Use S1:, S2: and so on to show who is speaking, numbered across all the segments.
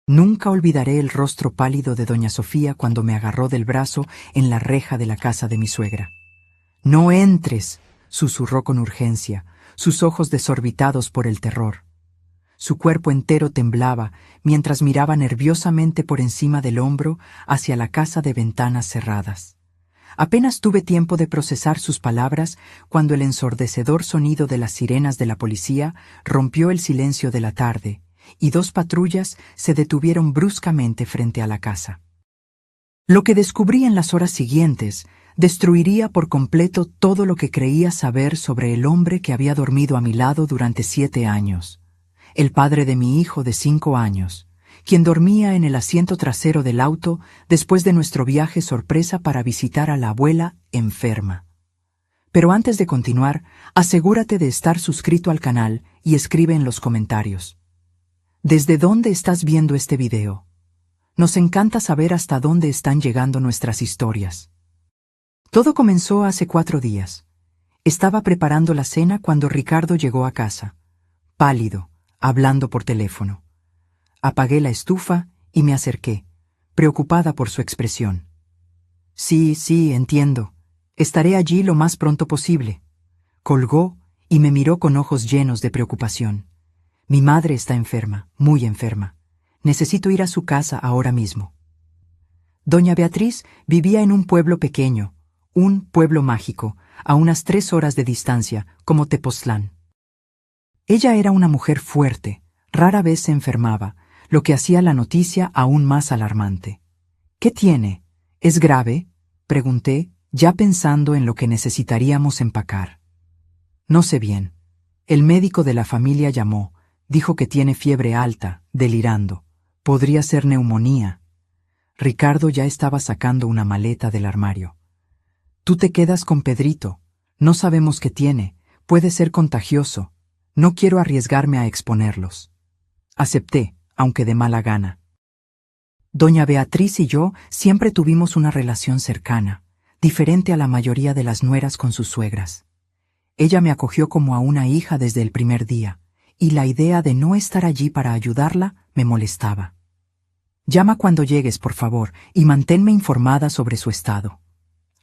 S1: Nunca olvidaré el rostro pálido de doña Sofía cuando me agarró del brazo en la reja de la casa de mi suegra. «¡No entres!», susurró con urgencia, sus ojos desorbitados por el terror. Su cuerpo entero temblaba mientras miraba nerviosamente por encima del hombro hacia la casa de ventanas cerradas. Apenas tuve tiempo de procesar sus palabras cuando el ensordecedor sonido de las sirenas de la policía rompió el silencio de la tarde y 2 patrullas se detuvieron bruscamente frente a la casa. Lo que descubrí en las horas siguientes destruiría por completo todo lo que creía saber sobre el hombre que había dormido a mi lado durante 7 años, el padre de mi hijo de 5 años, quien dormía en el asiento trasero del auto después de nuestro viaje sorpresa para visitar a la abuela enferma. Pero antes de continuar, asegúrate de estar suscrito al canal y escribe en los comentarios: ¿desde dónde estás viendo este video? Nos encanta saber hasta dónde están llegando nuestras historias. Todo comenzó hace 4 días. Estaba preparando la cena cuando Ricardo llegó a casa, pálido, hablando por teléfono. Apagué la estufa y me acerqué, preocupada por su expresión. Sí, entiendo. Estaré allí lo más pronto posible. Colgó y me miró con ojos llenos de preocupación. Mi madre está enferma, muy enferma. Necesito ir a su casa ahora mismo. Doña Beatriz vivía en un pueblo pequeño, un pueblo mágico, a unas 3 horas de distancia, como Tepoztlán. Ella era una mujer fuerte, rara vez se enfermaba, lo que hacía la noticia aún más alarmante. ¿Qué tiene? ¿Es grave?, pregunté, ya pensando en lo que necesitaríamos empacar. No sé bien. El médico de la familia llamó, dijo que tiene fiebre alta, delirando. Podría ser neumonía. Ricardo ya estaba sacando una maleta del armario. Tú te quedas con Pedrito. No sabemos qué tiene. Puede ser contagioso. No quiero arriesgarme a exponerlos. Acepté, aunque de mala gana. Doña Beatriz y yo siempre tuvimos una relación cercana, diferente a la mayoría de las nueras con sus suegras. Ella me acogió como a una hija desde el primer día, y la idea de no estar allí para ayudarla me molestaba. Llama cuando llegues, por favor, y manténme informada sobre su estado.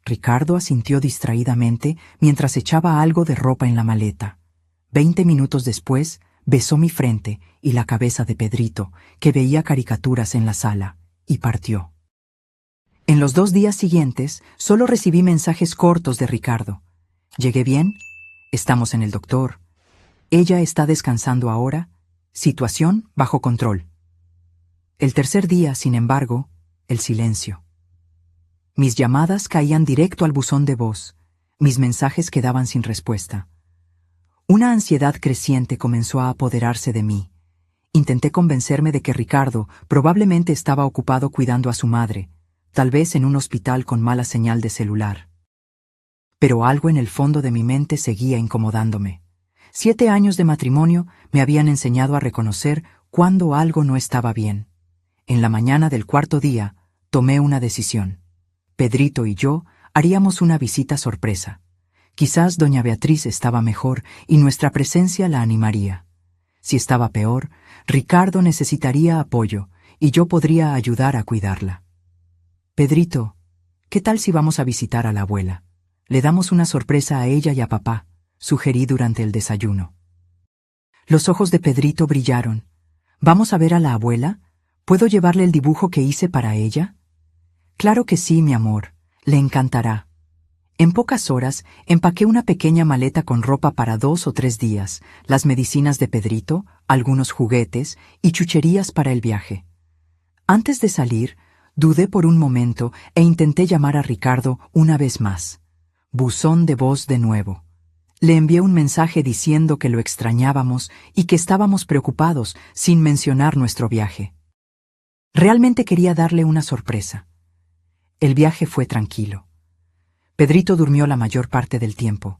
S1: Ricardo asintió distraídamente mientras echaba algo de ropa en la maleta. 20 minutos después, besó mi frente y la cabeza de Pedrito, que veía caricaturas en la sala, y partió. En los 2 días siguientes, solo recibí mensajes cortos de Ricardo. ¿Llegué bien? Estamos en el doctor. Ella está descansando ahora. Situación bajo control. El tercer día, sin embargo, el silencio. Mis llamadas caían directo al buzón de voz. Mis mensajes quedaban sin respuesta. Una ansiedad creciente comenzó a apoderarse de mí. Intenté convencerme de que Ricardo probablemente estaba ocupado cuidando a su madre, tal vez en un hospital con mala señal de celular. Pero algo en el fondo de mi mente seguía incomodándome. 7 años de matrimonio me habían enseñado a reconocer cuando algo no estaba bien. En la mañana del 4.º día, tomé una decisión. Pedrito y yo haríamos una visita sorpresa. Quizás doña Beatriz estaba mejor y nuestra presencia la animaría. Si estaba peor, Ricardo necesitaría apoyo y yo podría ayudar a cuidarla. Pedrito, ¿qué tal si vamos a visitar a la abuela? Le damos una sorpresa a ella y a papá, sugerí durante el desayuno. Los ojos de Pedrito brillaron. ¿Vamos a ver a la abuela? ¿Puedo llevarle el dibujo que hice para ella? Claro que sí, mi amor, le encantará. En pocas horas empaqué una pequeña maleta con ropa para 2 o 3 días, las medicinas de Pedrito, algunos juguetes y chucherías para el viaje. Antes de salir, dudé por un momento e intenté llamar a Ricardo una vez más. Buzón de voz de nuevo. Le envié un mensaje diciendo que lo extrañábamos y que estábamos preocupados, sin mencionar nuestro viaje. Realmente quería darle una sorpresa. El viaje fue tranquilo. Pedrito durmió la mayor parte del tiempo,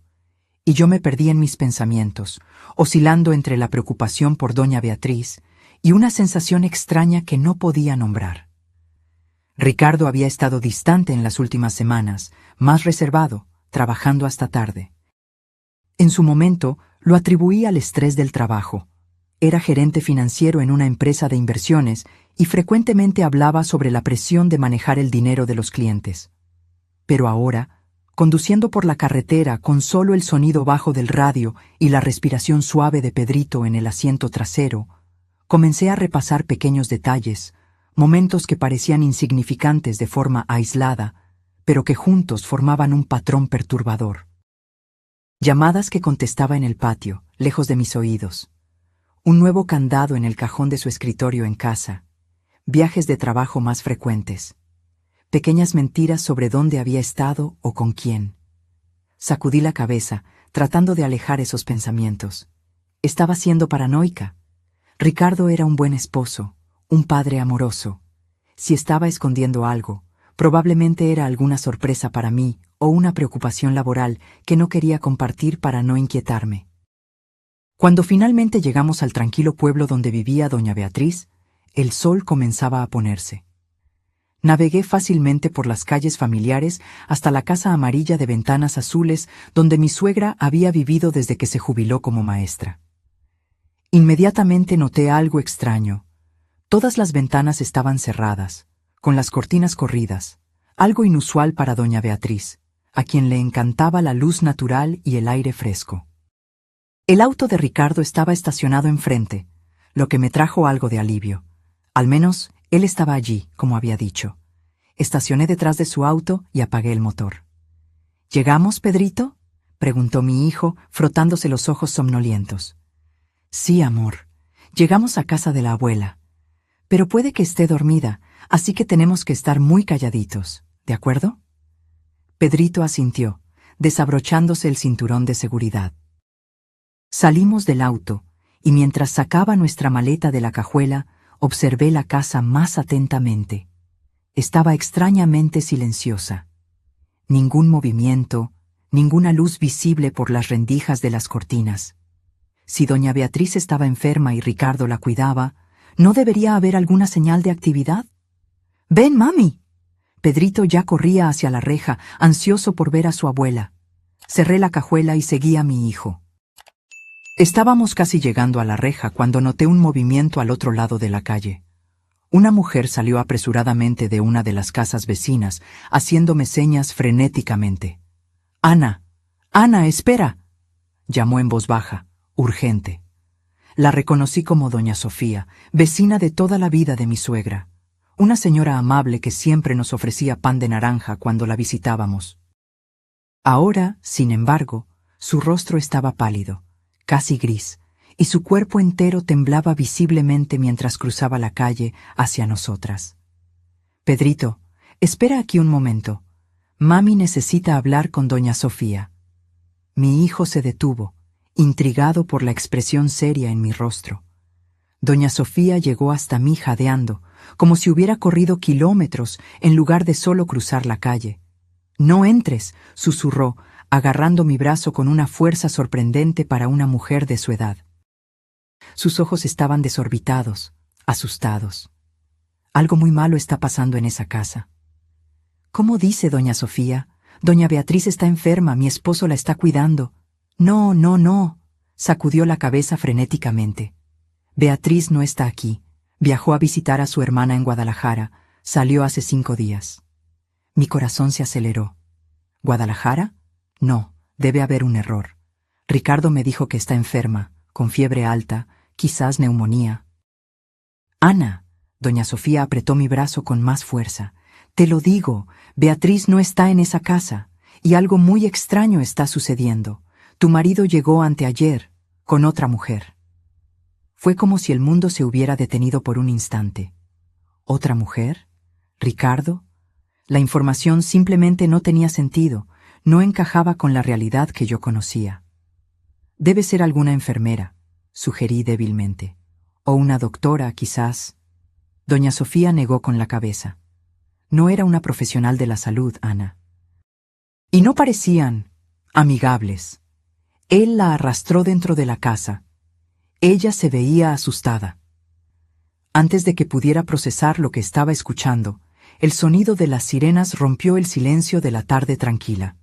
S1: y yo me perdí en mis pensamientos, oscilando entre la preocupación por doña Beatriz y una sensación extraña que no podía nombrar. Ricardo había estado distante en las últimas semanas, más reservado, trabajando hasta tarde. En su momento, lo atribuí al estrés del trabajo. Era gerente financiero en una empresa de inversiones y frecuentemente hablaba sobre la presión de manejar el dinero de los clientes. Pero ahora, conduciendo por la carretera con solo el sonido bajo del radio y la respiración suave de Pedrito en el asiento trasero, comencé a repasar pequeños detalles, momentos que parecían insignificantes de forma aislada, pero que juntos formaban un patrón perturbador. Llamadas que contestaba en el patio, lejos de mis oídos. Un nuevo candado en el cajón de su escritorio en casa. Viajes de trabajo más frecuentes. Pequeñas mentiras sobre dónde había estado o con quién. Sacudí la cabeza, tratando de alejar esos pensamientos. Estaba siendo paranoica. Ricardo era un buen esposo, un padre amoroso. Si estaba escondiendo algo, probablemente era alguna sorpresa para mí o una preocupación laboral que no quería compartir para no inquietarme. Cuando finalmente llegamos al tranquilo pueblo donde vivía doña Beatriz, el sol comenzaba a ponerse. Navegué fácilmente por las calles familiares hasta la casa amarilla de ventanas azules donde mi suegra había vivido desde que se jubiló como maestra. Inmediatamente noté algo extraño. Todas las ventanas estaban cerradas, con las cortinas corridas, algo inusual para doña Beatriz, a quien le encantaba la luz natural y el aire fresco. El auto de Ricardo estaba estacionado enfrente, lo que me trajo algo de alivio. Al menos, él estaba allí, como había dicho. Estacioné detrás de su auto y apagué el motor. ¿Llegamos, Pedrito?, preguntó mi hijo, frotándose los ojos somnolientos. Sí, amor. Llegamos a casa de la abuela. Pero puede que esté dormida, así que tenemos que estar muy calladitos, ¿de acuerdo? Pedrito asintió, desabrochándose el cinturón de seguridad. Salimos del auto, y mientras sacaba nuestra maleta de la cajuela, observé la casa más atentamente. Estaba extrañamente silenciosa. Ningún movimiento, ninguna luz visible por las rendijas de las cortinas. Si doña Beatriz estaba enferma y Ricardo la cuidaba, ¿no debería haber alguna señal de actividad? «¡Ven, mami!». Pedrito ya corría hacia la reja, ansioso por ver a su abuela. Cerré la cajuela y seguí a mi hijo. Estábamos casi llegando a la reja cuando noté un movimiento al otro lado de la calle. Una mujer salió apresuradamente de una de las casas vecinas, haciéndome señas frenéticamente. «Ana, Ana, espera», llamó en voz baja, urgente. La reconocí como doña Sofía, vecina de toda la vida de mi suegra, una señora amable que siempre nos ofrecía pan de naranja cuando la visitábamos. Ahora, sin embargo, su rostro estaba pálido, casi gris, y su cuerpo entero temblaba visiblemente mientras cruzaba la calle hacia nosotras. «Pedrito, espera aquí un momento. Mami necesita hablar con doña Sofía». Mi hijo se detuvo, intrigado por la expresión seria en mi rostro. Doña Sofía llegó hasta mí jadeando, como si hubiera corrido kilómetros en lugar de solo cruzar la calle. «No entres», susurró, agarrando mi brazo con una fuerza sorprendente para una mujer de su edad. Sus ojos estaban desorbitados, asustados. Algo muy malo está pasando en esa casa. «¿Cómo dice doña Sofía? Doña Beatriz está enferma, mi esposo la está cuidando». «No, no, no», sacudió la cabeza frenéticamente. «Beatriz no está aquí. Viajó a visitar a su hermana en Guadalajara. Salió hace 5 días». Mi corazón se aceleró. «¿Guadalajara? No, debe haber un error. Ricardo me dijo que está enferma, con fiebre alta, quizás neumonía». «Ana», doña Sofía apretó mi brazo con más fuerza. «Te lo digo, Beatriz no está en esa casa, y algo muy extraño está sucediendo. Tu marido llegó anteayer, con otra mujer». Fue como si el mundo se hubiera detenido por un instante. ¿Otra mujer? ¿Ricardo? La información simplemente no tenía sentido, no encajaba con la realidad que yo conocía. «Debe ser alguna enfermera», sugerí débilmente. «O una doctora, quizás». Doña Sofía negó con la cabeza. «No era una profesional de la salud, Ana». Y no parecían amigables. Él la arrastró dentro de la casa. Ella se veía asustada. Antes de que pudiera procesar lo que estaba escuchando, el sonido de las sirenas rompió el silencio de la tarde tranquila.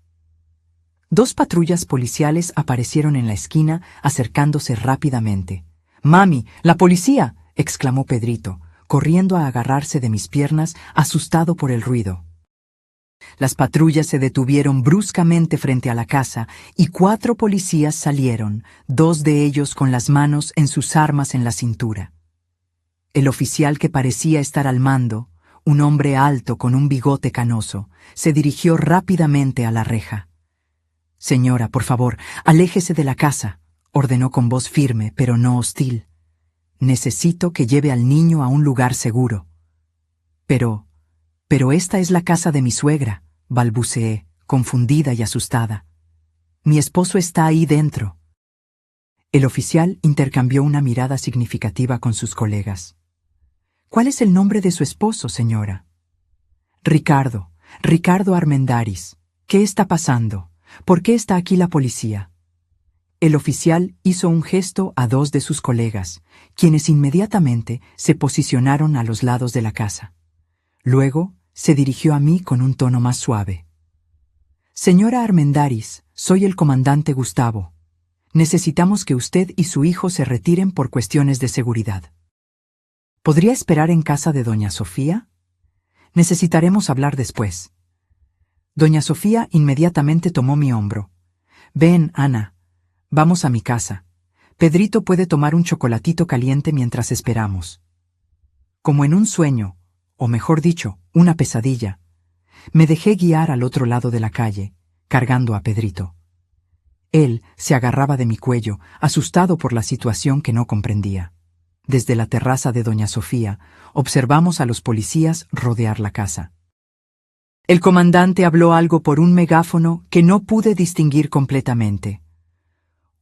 S1: 2 patrullas policiales aparecieron en la esquina, acercándose rápidamente. «¡Mami, la policía!», exclamó Pedrito. corriendo a agarrarse de mis piernas, asustado por el ruido. Las patrullas se detuvieron bruscamente frente a la casa y 4 policías salieron, 2 de ellos con las manos en sus armas en la cintura. El oficial que parecía estar al mando, un hombre alto con un bigote canoso, se dirigió rápidamente a la reja. «Señora, por favor, aléjese de la casa», ordenó con voz firme, pero no hostil. «Necesito que lleve al niño a un lugar seguro». Pero esta es la casa de mi suegra», balbuceé, confundida y asustada. «Mi esposo está ahí dentro». El oficial intercambió una mirada significativa con sus colegas. «¿Cuál es el nombre de su esposo, señora?» Ricardo Armendáriz. ¿Qué está pasando? ¿Por qué está aquí la policía?» El oficial hizo un gesto a 2 de sus colegas, quienes inmediatamente se posicionaron a los lados de la casa. Luego se dirigió a mí con un tono más suave. «Señora Armendáriz, soy el comandante Gustavo. Necesitamos que usted y su hijo se retiren por cuestiones de seguridad. ¿Podría esperar en casa de doña Sofía? Necesitaremos hablar después». Doña Sofía inmediatamente tomó mi hombro. «Ven, Ana, vamos a mi casa. Pedrito puede tomar un chocolatito caliente mientras esperamos». Como en un sueño, o mejor dicho, una pesadilla, me dejé guiar al otro lado de la calle, cargando a Pedrito. Él se agarraba de mi cuello, asustado por la situación que no comprendía. Desde la terraza de doña Sofía, observamos a los policías rodear la casa. El comandante habló algo por un megáfono que no pude distinguir completamente.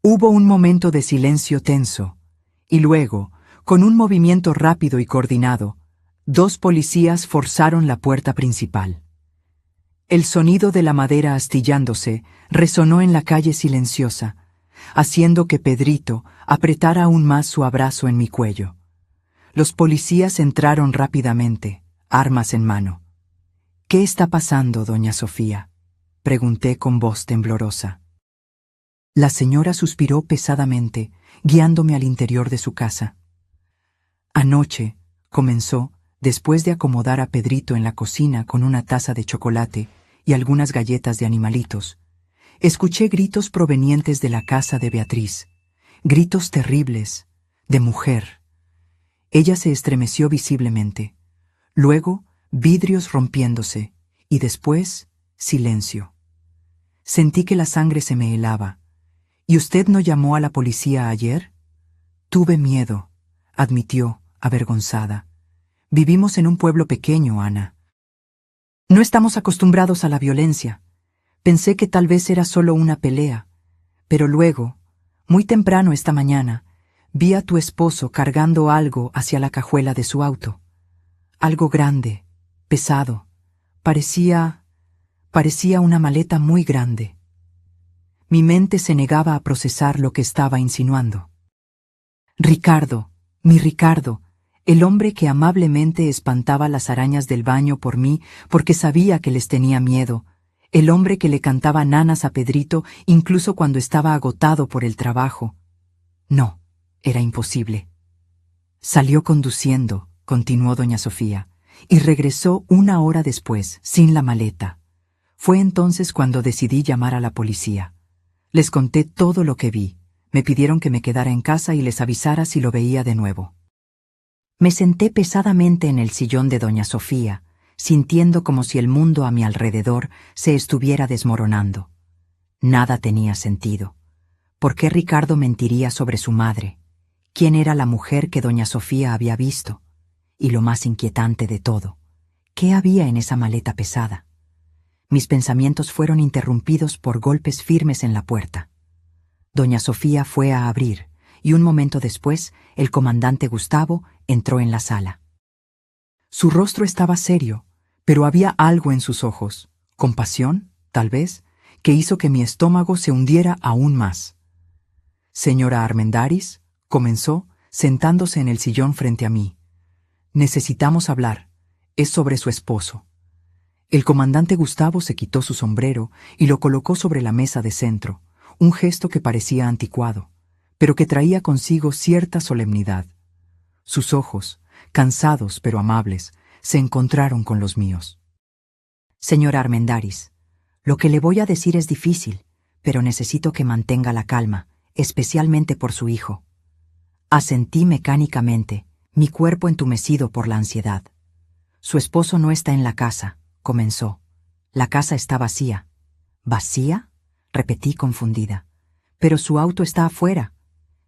S1: Hubo un momento de silencio tenso, y luego, con un movimiento rápido y coordinado, 2 policías forzaron la puerta principal. El sonido de la madera astillándose resonó en la calle silenciosa, haciendo que Pedrito apretara aún más su abrazo en mi cuello. Los policías entraron rápidamente, armas en mano. «¿Qué está pasando, doña Sofía?», pregunté con voz temblorosa. La señora suspiró pesadamente, guiándome al interior de su casa. «Anoche», comenzó, después de acomodar a Pedrito en la cocina con una taza de chocolate y algunas galletas de animalitos, escuché gritos provenientes de la casa de Beatriz, gritos terribles, de mujer. Ella se estremeció visiblemente. Luego, vidrios rompiéndose, y después, silencio. Sentí que la sangre se me helaba. «¿Y usted no llamó a la policía ayer?» «Tuve miedo», admitió, avergonzada. «Vivimos en un pueblo pequeño, Ana. No estamos acostumbrados a la violencia. Pensé que tal vez era solo una pelea, pero luego, muy temprano esta mañana, vi a tu esposo cargando algo hacia la cajuela de su auto. Algo grande, pesado. Parecía una maleta muy grande». Mi mente se negaba a procesar lo que estaba insinuando. «Ricardo, mi Ricardo, el hombre que amablemente espantaba las arañas del baño por mí porque sabía que les tenía miedo, el hombre que le cantaba nanas a Pedrito incluso cuando estaba agotado por el trabajo. No, era imposible. Salió conduciendo», continuó doña Sofía, «y regresó 1 hora después, sin la maleta. Fue entonces cuando decidí llamar a la policía. Les conté todo lo que vi. Me pidieron que me quedara en casa y les avisara si lo veía de nuevo». Me senté pesadamente en el sillón de doña Sofía, sintiendo como si el mundo a mi alrededor se estuviera desmoronando. Nada tenía sentido. ¿Por qué Ricardo mentiría sobre su madre? ¿Quién era la mujer que doña Sofía había visto? Y lo más inquietante de todo, ¿qué había en esa maleta pesada? Mis pensamientos fueron interrumpidos por golpes firmes en la puerta. Doña Sofía fue a abrir, y un momento después el comandante Gustavo entró en la sala. Su rostro estaba serio, pero había algo en sus ojos, compasión, tal vez, que hizo que mi estómago se hundiera aún más. «Señora Armendáriz», comenzó, sentándose en el sillón frente a mí. «Necesitamos hablar. Es sobre su esposo». El comandante Gustavo se quitó su sombrero y lo colocó sobre la mesa de centro, un gesto que parecía anticuado, pero que traía consigo cierta solemnidad. Sus ojos, cansados pero amables, se encontraron con los míos.
S2: Señor Armendáriz, lo que le voy a decir es difícil, pero necesito que mantenga la calma, especialmente por su hijo. Asentí mecánicamente, mi cuerpo entumecido por la ansiedad. Su esposo no está en la casa, comenzó. La casa está vacía. ¿Vacía? Repetí confundida. Pero su auto está afuera.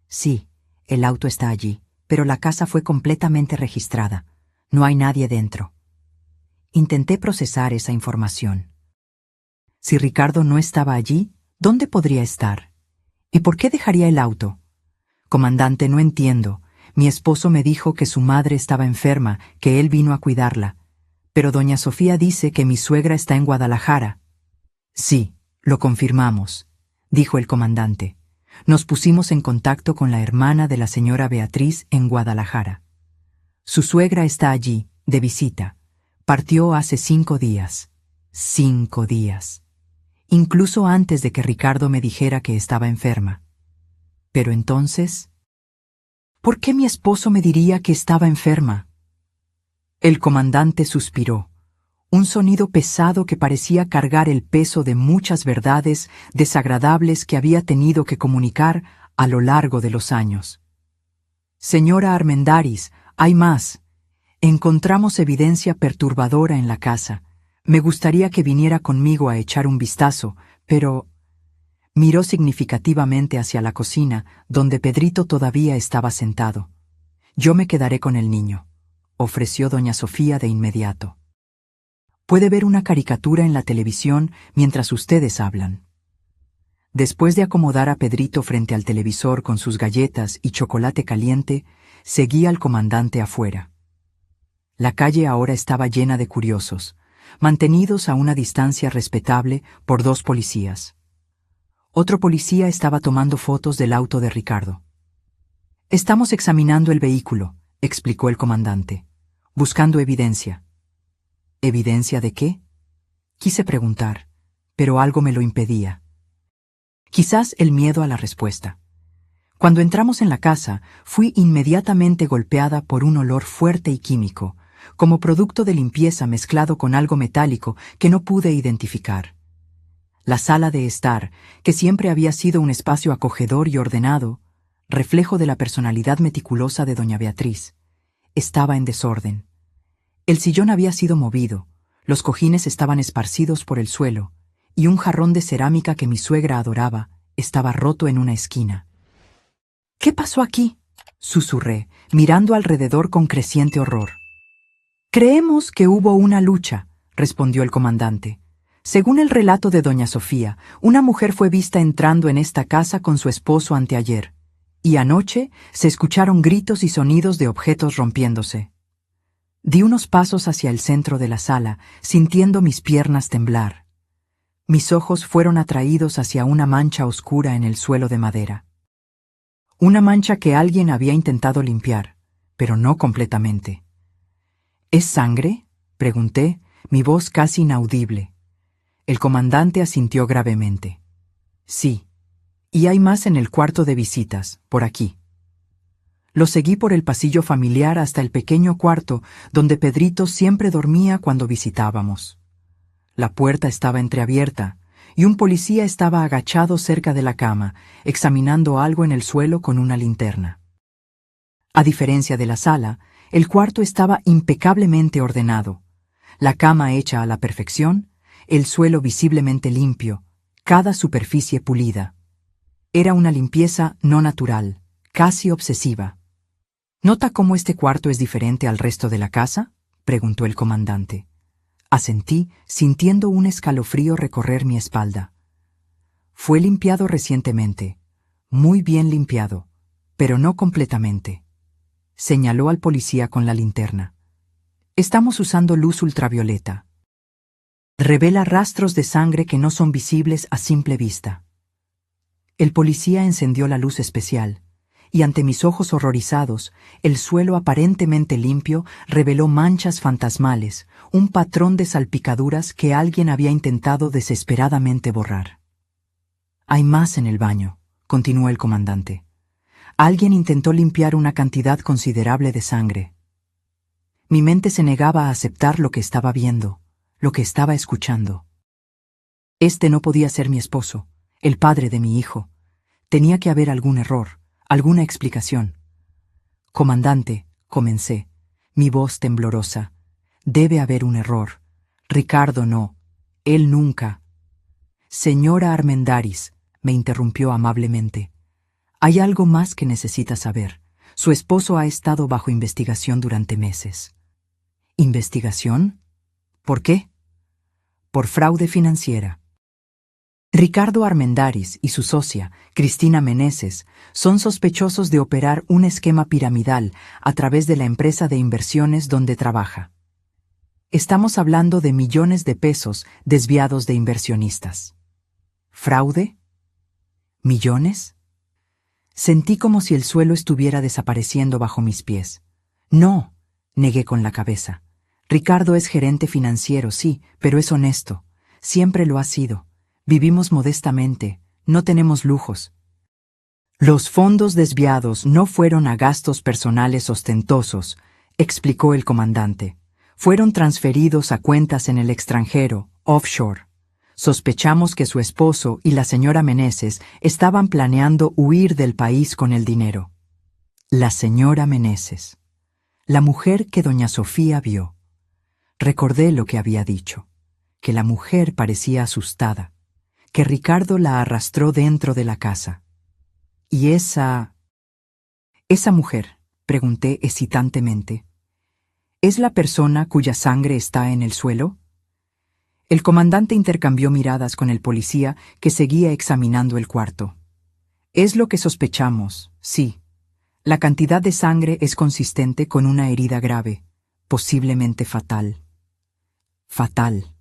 S2: Sí, el auto está allí, pero la casa fue completamente registrada. No hay nadie dentro. Intenté procesar esa información. Si Ricardo no estaba allí, ¿dónde podría estar? ¿Y por qué dejaría el auto? Comandante, no entiendo. Mi esposo me dijo que su madre estaba enferma, que él vino a cuidarla. Pero doña Sofía dice que mi suegra está en Guadalajara. Sí, lo confirmamos, dijo el comandante. Nos pusimos en contacto con la hermana de la señora Beatriz en Guadalajara. Su suegra está allí, de visita. Partió hace 5 días. 5 días. Incluso antes de que Ricardo me dijera que estaba enferma. Pero entonces, ¿por qué mi esposo me diría que estaba enferma? El comandante suspiró. Un sonido pesado que parecía cargar el peso de muchas verdades desagradables que había tenido que comunicar a lo largo de los años. Señora Armendáriz, hay más. Encontramos evidencia perturbadora en la casa. Me gustaría que viniera conmigo a echar un vistazo, pero... Miró significativamente hacia la cocina, donde Pedrito todavía estaba sentado. Yo me quedaré con el niño, ofreció doña Sofía de inmediato. Puede ver una caricatura en la televisión mientras ustedes hablan. Después de acomodar a Pedrito frente al televisor con sus galletas y chocolate caliente, seguí al comandante afuera. La calle ahora estaba llena de curiosos, mantenidos a una distancia respetable por 2 policías. Otro policía estaba tomando fotos del auto de Ricardo. Estamos examinando el vehículo, explicó el comandante, buscando evidencia. ¿Evidencia de qué? Quise preguntar, pero algo me lo impedía. Quizás el miedo a la respuesta. Cuando entramos en la casa, fui inmediatamente golpeada por un olor fuerte y químico, como producto de limpieza mezclado con algo metálico que no pude identificar. La sala de estar, que siempre había sido un espacio acogedor y ordenado, reflejo de la personalidad meticulosa de doña Beatriz, estaba en desorden. El sillón había sido movido, los cojines estaban esparcidos por el suelo, y un jarrón de cerámica que mi suegra adoraba estaba roto en una esquina. ¿Qué pasó aquí?, susurré, mirando alrededor con creciente horror. Creemos que hubo una lucha, respondió el comandante. Según el relato de doña Sofía, una mujer fue vista entrando en esta casa con su esposo anteayer, y anoche se escucharon gritos y sonidos de objetos rompiéndose. Di unos pasos hacia el centro de la sala, sintiendo mis piernas temblar. Mis ojos fueron atraídos hacia una mancha oscura en el suelo de madera. Una mancha que alguien había intentado limpiar, pero no completamente. ¿Es sangre?, pregunté, mi voz casi inaudible. El comandante asintió gravemente. Sí, y hay más en el cuarto de visitas, por aquí. Lo seguí por el pasillo familiar hasta el pequeño cuarto donde Pedrito siempre dormía cuando visitábamos. La puerta estaba entreabierta, y un policía estaba agachado cerca de la cama, examinando algo en el suelo con una linterna. A diferencia de la sala, el cuarto estaba impecablemente ordenado, la cama hecha a la perfección, el suelo visiblemente limpio, cada superficie pulida. Era una limpieza no natural, casi obsesiva. ¿Nota cómo este cuarto es diferente al resto de la casa?, preguntó el comandante. Asentí, sintiendo un escalofrío recorrer mi espalda. Fue limpiado recientemente, muy bien limpiado, pero no completamente. Señaló al policía con la linterna. Estamos usando luz ultravioleta. Revela rastros de sangre que no son visibles a simple vista. El policía encendió la luz especial, y ante mis ojos horrorizados, el suelo aparentemente limpio reveló manchas fantasmales, un patrón de salpicaduras que alguien había intentado desesperadamente borrar. Hay más en el baño, continuó el comandante. Alguien intentó limpiar una cantidad considerable de sangre.
S1: Mi mente se negaba a aceptar lo que estaba viendo, lo que estaba escuchando. Este no podía ser mi esposo, el padre de mi hijo. Tenía que haber algún error, alguna explicación. Comandante, comencé, mi voz temblorosa. Debe haber un error. Ricardo no. Él nunca. Señora Armendáriz, me interrumpió amablemente. Hay algo más que necesita saber. Su esposo ha estado bajo investigación durante meses. ¿Investigación? ¿Por qué? Por fraude financiera. Ricardo Armendáriz y su socia, Cristina Meneses, son sospechosos de operar un esquema piramidal a través de la empresa de inversiones donde trabaja. Estamos hablando de millones de pesos desviados de inversionistas. ¿Fraude? ¿Millones? Sentí como si el suelo estuviera desapareciendo bajo mis pies. No, negué con la cabeza. Ricardo es gerente financiero, sí, pero es honesto. Siempre lo ha sido. Vivimos modestamente, no tenemos lujos. Los fondos desviados no fueron a gastos personales ostentosos, explicó el comandante. Fueron transferidos a cuentas en el extranjero, offshore. Sospechamos que su esposo y la señora Meneses estaban planeando huir del país con el dinero. La señora Meneses. La mujer que doña Sofía vio. Recordé lo que había dicho, que la mujer parecía asustada, que Ricardo la arrastró dentro de la casa. ¿Y esa mujer? Pregunté hesitantemente. ¿Es la persona cuya sangre está en el suelo? El comandante intercambió miradas con el policía que seguía examinando el cuarto. Es lo que sospechamos, sí. La cantidad de sangre es consistente con una herida grave, posiblemente fatal. Fatal.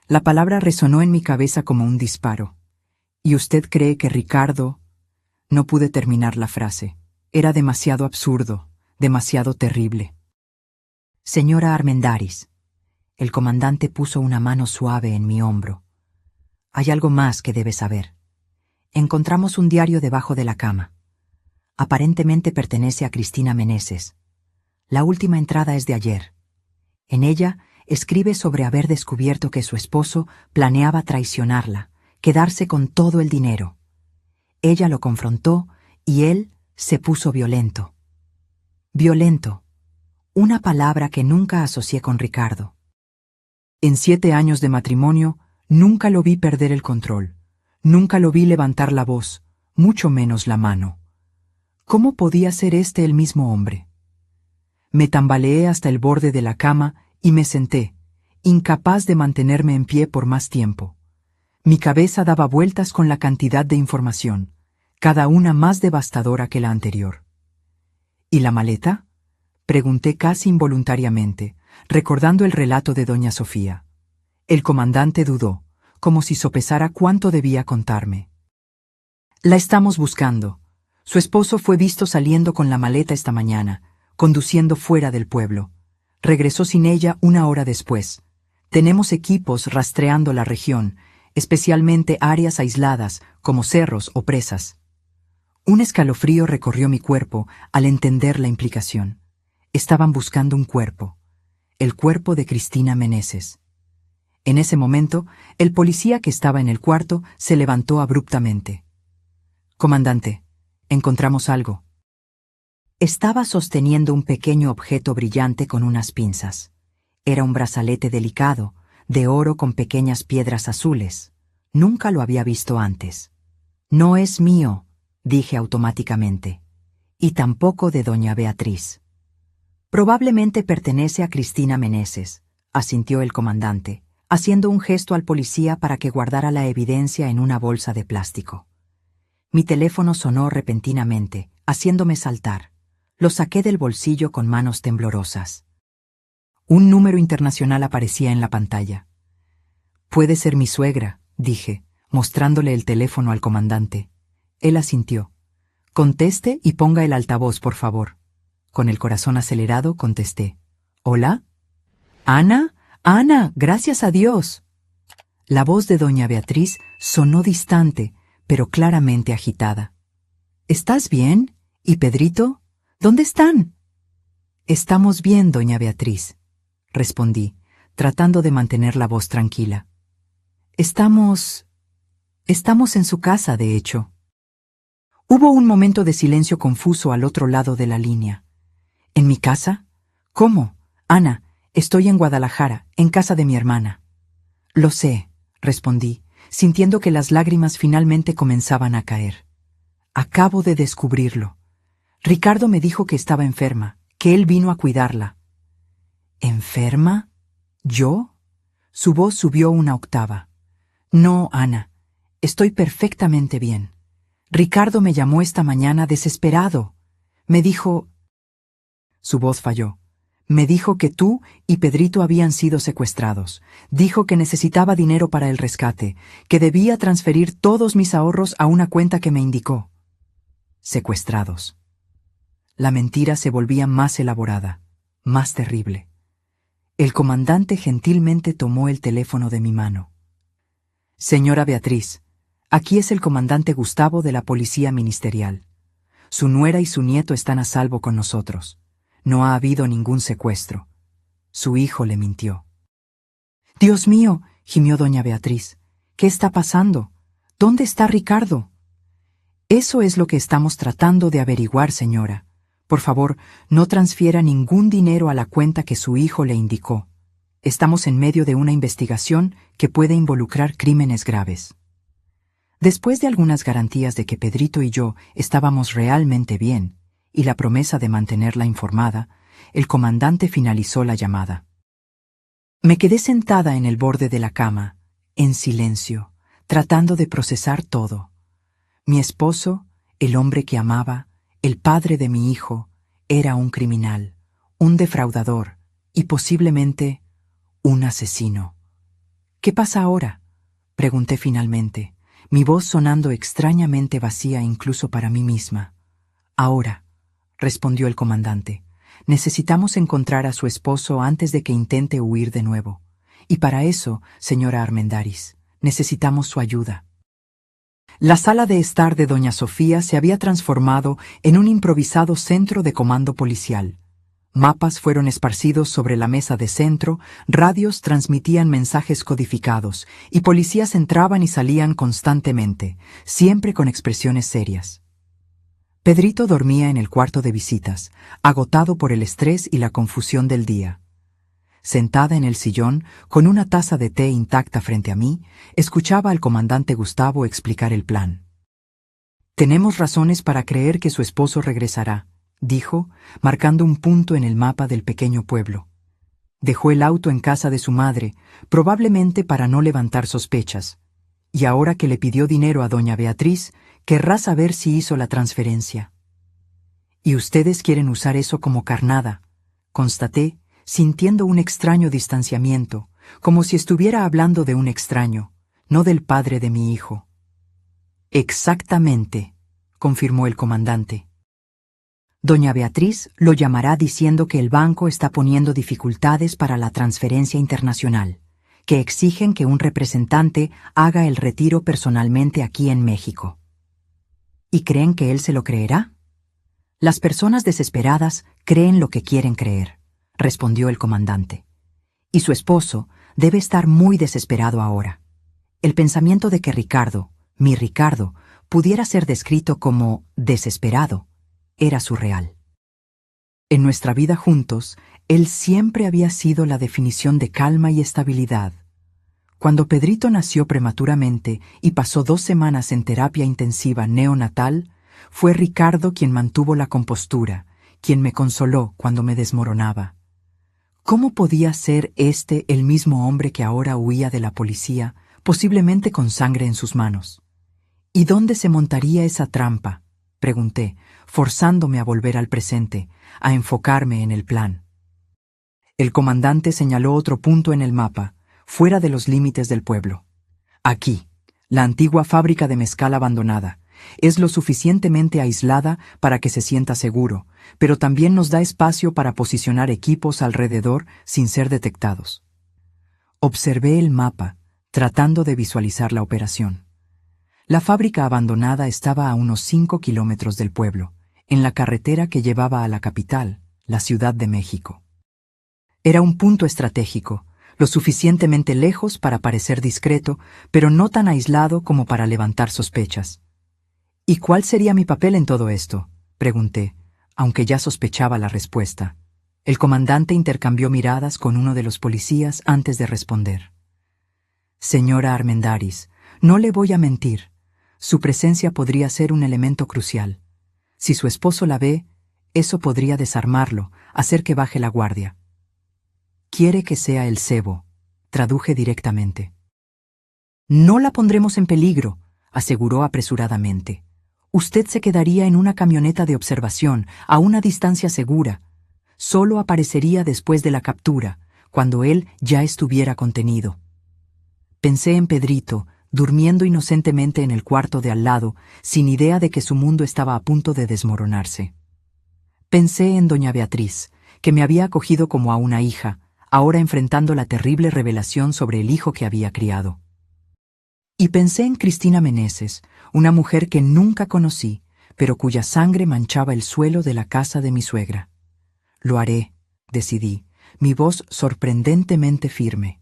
S1: La palabra resonó en mi cabeza como un disparo. ¿Y usted cree que Ricardo? No pude terminar la frase. Era demasiado absurdo, demasiado terrible. Señora Armendáriz. El comandante puso una mano suave en mi hombro. Hay algo más que debe saber. Encontramos un diario debajo de la cama. Aparentemente pertenece a Cristina Meneses. La última entrada es de ayer. En ella escribe sobre haber descubierto que su esposo planeaba traicionarla, quedarse con todo el dinero. Ella lo confrontó y él se puso violento. Violento. Una palabra que nunca asocié con Ricardo. En 7 años de matrimonio, nunca lo vi perder el control. Nunca lo vi levantar la voz, mucho menos la mano. ¿Cómo podía ser este el mismo hombre? Me tambaleé hasta el borde de la cama y me senté, incapaz de mantenerme en pie por más tiempo. Mi cabeza daba vueltas con la cantidad de información, cada una más devastadora que la anterior. ¿Y la maleta? Pregunté casi involuntariamente, recordando el relato de doña Sofía. El comandante dudó, como si sopesara cuánto debía contarme. La estamos buscando. Su esposo fue visto saliendo con la maleta esta mañana, conduciendo fuera del pueblo. Regresó sin ella 1 hora después. Tenemos equipos rastreando la región, especialmente áreas aisladas, como cerros o presas. Un escalofrío recorrió mi cuerpo al entender la implicación. Estaban buscando un cuerpo, el cuerpo de Cristina Meneses. En ese momento, el policía que estaba en el cuarto se levantó abruptamente. «Comandante, encontramos algo». Estaba sosteniendo un pequeño objeto brillante con unas pinzas. Era un brazalete delicado, de oro con pequeñas piedras azules. Nunca lo había visto antes. «No es mío», dije automáticamente. «Y tampoco de doña Beatriz». «Probablemente pertenece a Cristina Meneses», asintió el comandante, haciendo un gesto al policía para que guardara la evidencia en una bolsa de plástico. Mi teléfono sonó repentinamente, haciéndome saltar. Lo saqué del bolsillo con manos temblorosas. Un número internacional aparecía en la pantalla. «Puede ser mi suegra», dije, mostrándole el teléfono al comandante. Él asintió. «Conteste y ponga el altavoz, por favor». Con el corazón acelerado contesté. «¿Hola? ¿Ana? Ana, gracias a Dios». La voz de doña Beatriz sonó distante, pero claramente agitada. «¿Estás bien? ¿Y Pedrito? ¿Dónde están?»
S2: Estamos bien, doña Beatriz, respondí, tratando de mantener la voz tranquila. Estamos en su casa, de hecho. Hubo un momento de silencio confuso al otro lado de la línea. ¿En mi casa? ¿Cómo? Ana, estoy en Guadalajara, en casa de mi hermana. Lo sé, respondí, sintiendo que las lágrimas finalmente comenzaban a caer. Acabo de descubrirlo. Ricardo me dijo que estaba enferma, que él vino a cuidarla. ¿Enferma? ¿Yo? Su voz subió una octava. No, Ana, estoy perfectamente bien. Ricardo me llamó esta mañana desesperado. Me dijo... Su voz falló. Me dijo que tú y Pedrito habían sido secuestrados. Dijo que necesitaba dinero para el rescate, que debía transferir todos mis ahorros a una cuenta que me indicó. Secuestrados. La mentira se volvía más elaborada, más terrible. El comandante gentilmente tomó el teléfono de mi mano. Señora Beatriz, aquí es el comandante Gustavo de la Policía Ministerial. Su nuera y su nieto están a salvo con nosotros. No ha habido ningún secuestro. Su hijo le mintió. Dios mío, gimió doña Beatriz. ¿Qué está pasando? ¿Dónde está Ricardo? Eso es lo que estamos tratando de averiguar, señora. Por favor, no transfiera ningún dinero a la cuenta que su hijo le indicó. Estamos en medio de una investigación que puede involucrar crímenes graves. Después de algunas garantías de que Pedrito y yo estábamos realmente bien, y la promesa de mantenerla informada, el comandante finalizó la llamada. Me quedé sentada en el borde de la cama, en silencio, tratando de procesar todo. Mi esposo, el hombre que amaba, el padre de mi hijo, era un criminal, un defraudador y posiblemente un asesino. ¿Qué pasa ahora?, pregunté finalmente, mi voz sonando extrañamente vacía incluso para mí misma. Ahora, respondió el comandante, necesitamos encontrar a su esposo antes de que intente huir de nuevo. Y para eso, señora Armendáriz, necesitamos su ayuda. La sala de estar de doña Sofía se había transformado en un improvisado centro de comando policial. Mapas fueron esparcidos sobre la mesa de centro, radios transmitían mensajes codificados, y policías entraban y salían constantemente, siempre con expresiones serias. Pedrito dormía en el cuarto de visitas, agotado por el estrés y la confusión del día. Sentada en el sillón, con una taza de té intacta frente a mí, escuchaba al comandante Gustavo explicar el plan. «Tenemos razones para creer que su esposo regresará», dijo, marcando un punto en el mapa del pequeño pueblo. Dejó el auto en casa de su madre, probablemente para no levantar sospechas, y ahora que le pidió dinero a doña Beatriz, querrá saber si hizo la transferencia. «Y ustedes quieren usar eso como carnada», constaté, sintiendo un extraño distanciamiento, como si estuviera hablando de un extraño, no del padre de mi hijo. «Exactamente», confirmó el comandante. «Doña Beatriz lo llamará diciendo que el banco está poniendo dificultades para la transferencia internacional, que exigen que un representante haga el retiro personalmente aquí en México». ¿Y creen que él se lo creerá? Las personas desesperadas creen lo que quieren creer, respondió el comandante. Y su esposo debe estar muy desesperado ahora. El pensamiento de que Ricardo, mi Ricardo, pudiera ser descrito como desesperado, era surreal. En nuestra vida juntos, él siempre había sido la definición de calma y estabilidad. Cuando Pedrito nació prematuramente y pasó 2 semanas en terapia intensiva neonatal, fue Ricardo quien mantuvo la compostura, quien me consoló cuando me desmoronaba. ¿Cómo podía ser este el mismo hombre que ahora huía de la policía, posiblemente con sangre en sus manos? ¿Y dónde se montaría esa trampa?, pregunté, forzándome a volver al presente, a enfocarme en el plan. El comandante señaló otro punto en el mapa, fuera de los límites del pueblo. Aquí, la antigua fábrica de mezcal abandonada, es lo suficientemente aislada para que se sienta seguro, pero también nos da espacio para posicionar equipos alrededor sin ser detectados. Observé el mapa, tratando de visualizar la operación. La fábrica abandonada estaba a unos 5 kilómetros del pueblo, en la carretera que llevaba a la capital,
S1: la Ciudad de México. Era un punto estratégico, lo suficientemente lejos para parecer discreto, pero no tan aislado como para levantar sospechas. ¿Y cuál sería mi papel en todo esto?, pregunté, aunque ya sospechaba la respuesta. El comandante intercambió miradas con uno de los policías antes de responder. Señora Armendáriz, no le voy a mentir. Su presencia podría ser un elemento crucial. Si su esposo la ve, eso podría desarmarlo, hacer que baje la guardia. Quiere que sea el cebo, traduje directamente. No la pondremos en peligro, aseguró apresuradamente. Usted se quedaría en una camioneta de observación, a una distancia segura. Solo aparecería después de la captura, cuando él ya estuviera contenido. Pensé en Pedrito, durmiendo inocentemente en el cuarto de al lado, sin idea de que su mundo estaba a punto de desmoronarse. Pensé en doña Beatriz, que me había acogido como a una hija, ahora enfrentando la terrible revelación sobre el hijo que había criado. Y pensé en Cristina Meneses, una mujer que nunca conocí, pero cuya sangre manchaba el suelo de la casa de mi suegra. Lo haré, decidí, mi voz sorprendentemente firme.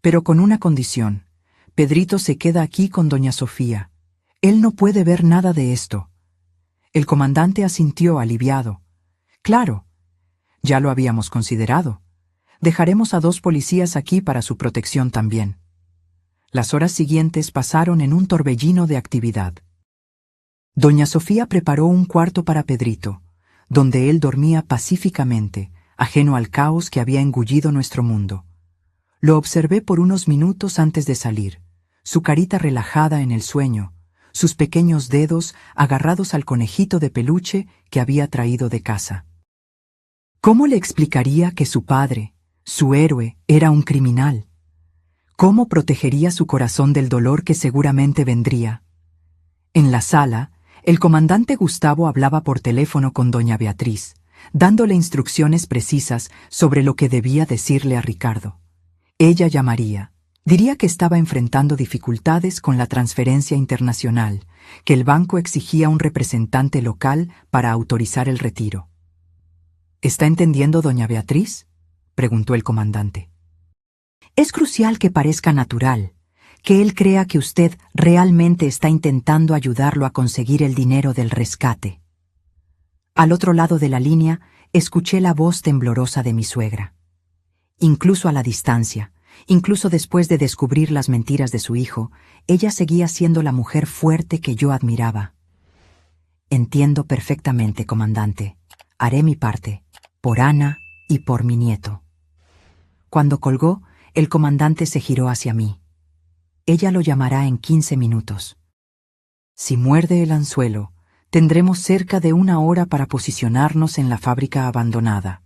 S1: Pero con una condición. Pedrito se queda aquí con doña Sofía. Él no puede ver nada de esto. El comandante asintió aliviado. Claro, ya lo habíamos considerado. Dejaremos a 2 policías aquí para su protección también. Las horas siguientes pasaron en un torbellino de actividad. Doña Sofía preparó un cuarto para Pedrito, donde él dormía pacíficamente, ajeno al caos que había engullido nuestro mundo. Lo observé por unos minutos antes de salir, su carita relajada en el sueño, sus pequeños dedos agarrados al conejito de peluche que había traído de casa. ¿Cómo le explicaría que su padre, su héroe, era un criminal? ¿Cómo protegería su corazón del dolor que seguramente vendría? En la sala, el comandante Gustavo hablaba por teléfono con doña Beatriz, dándole instrucciones precisas sobre lo que debía decirle a Ricardo. Ella llamaría. Diría que estaba enfrentando dificultades con la transferencia internacional, que el banco exigía un representante local para autorizar el retiro. ¿Está entendiendo, doña Beatriz?, preguntó el comandante. Es crucial que parezca natural, que él crea que usted realmente está intentando ayudarlo a conseguir el dinero del rescate. Al otro lado de la línea, escuché la voz temblorosa de mi suegra. Incluso a la distancia, incluso después de descubrir las mentiras de su hijo, ella seguía siendo la mujer fuerte que yo admiraba. Entiendo perfectamente, comandante. Haré mi parte, por Ana y por mi nieto. Cuando colgó, el comandante se giró hacia mí. Ella lo llamará en 15 minutos. Si muerde el anzuelo, tendremos cerca de 1 hora para posicionarnos en la fábrica abandonada.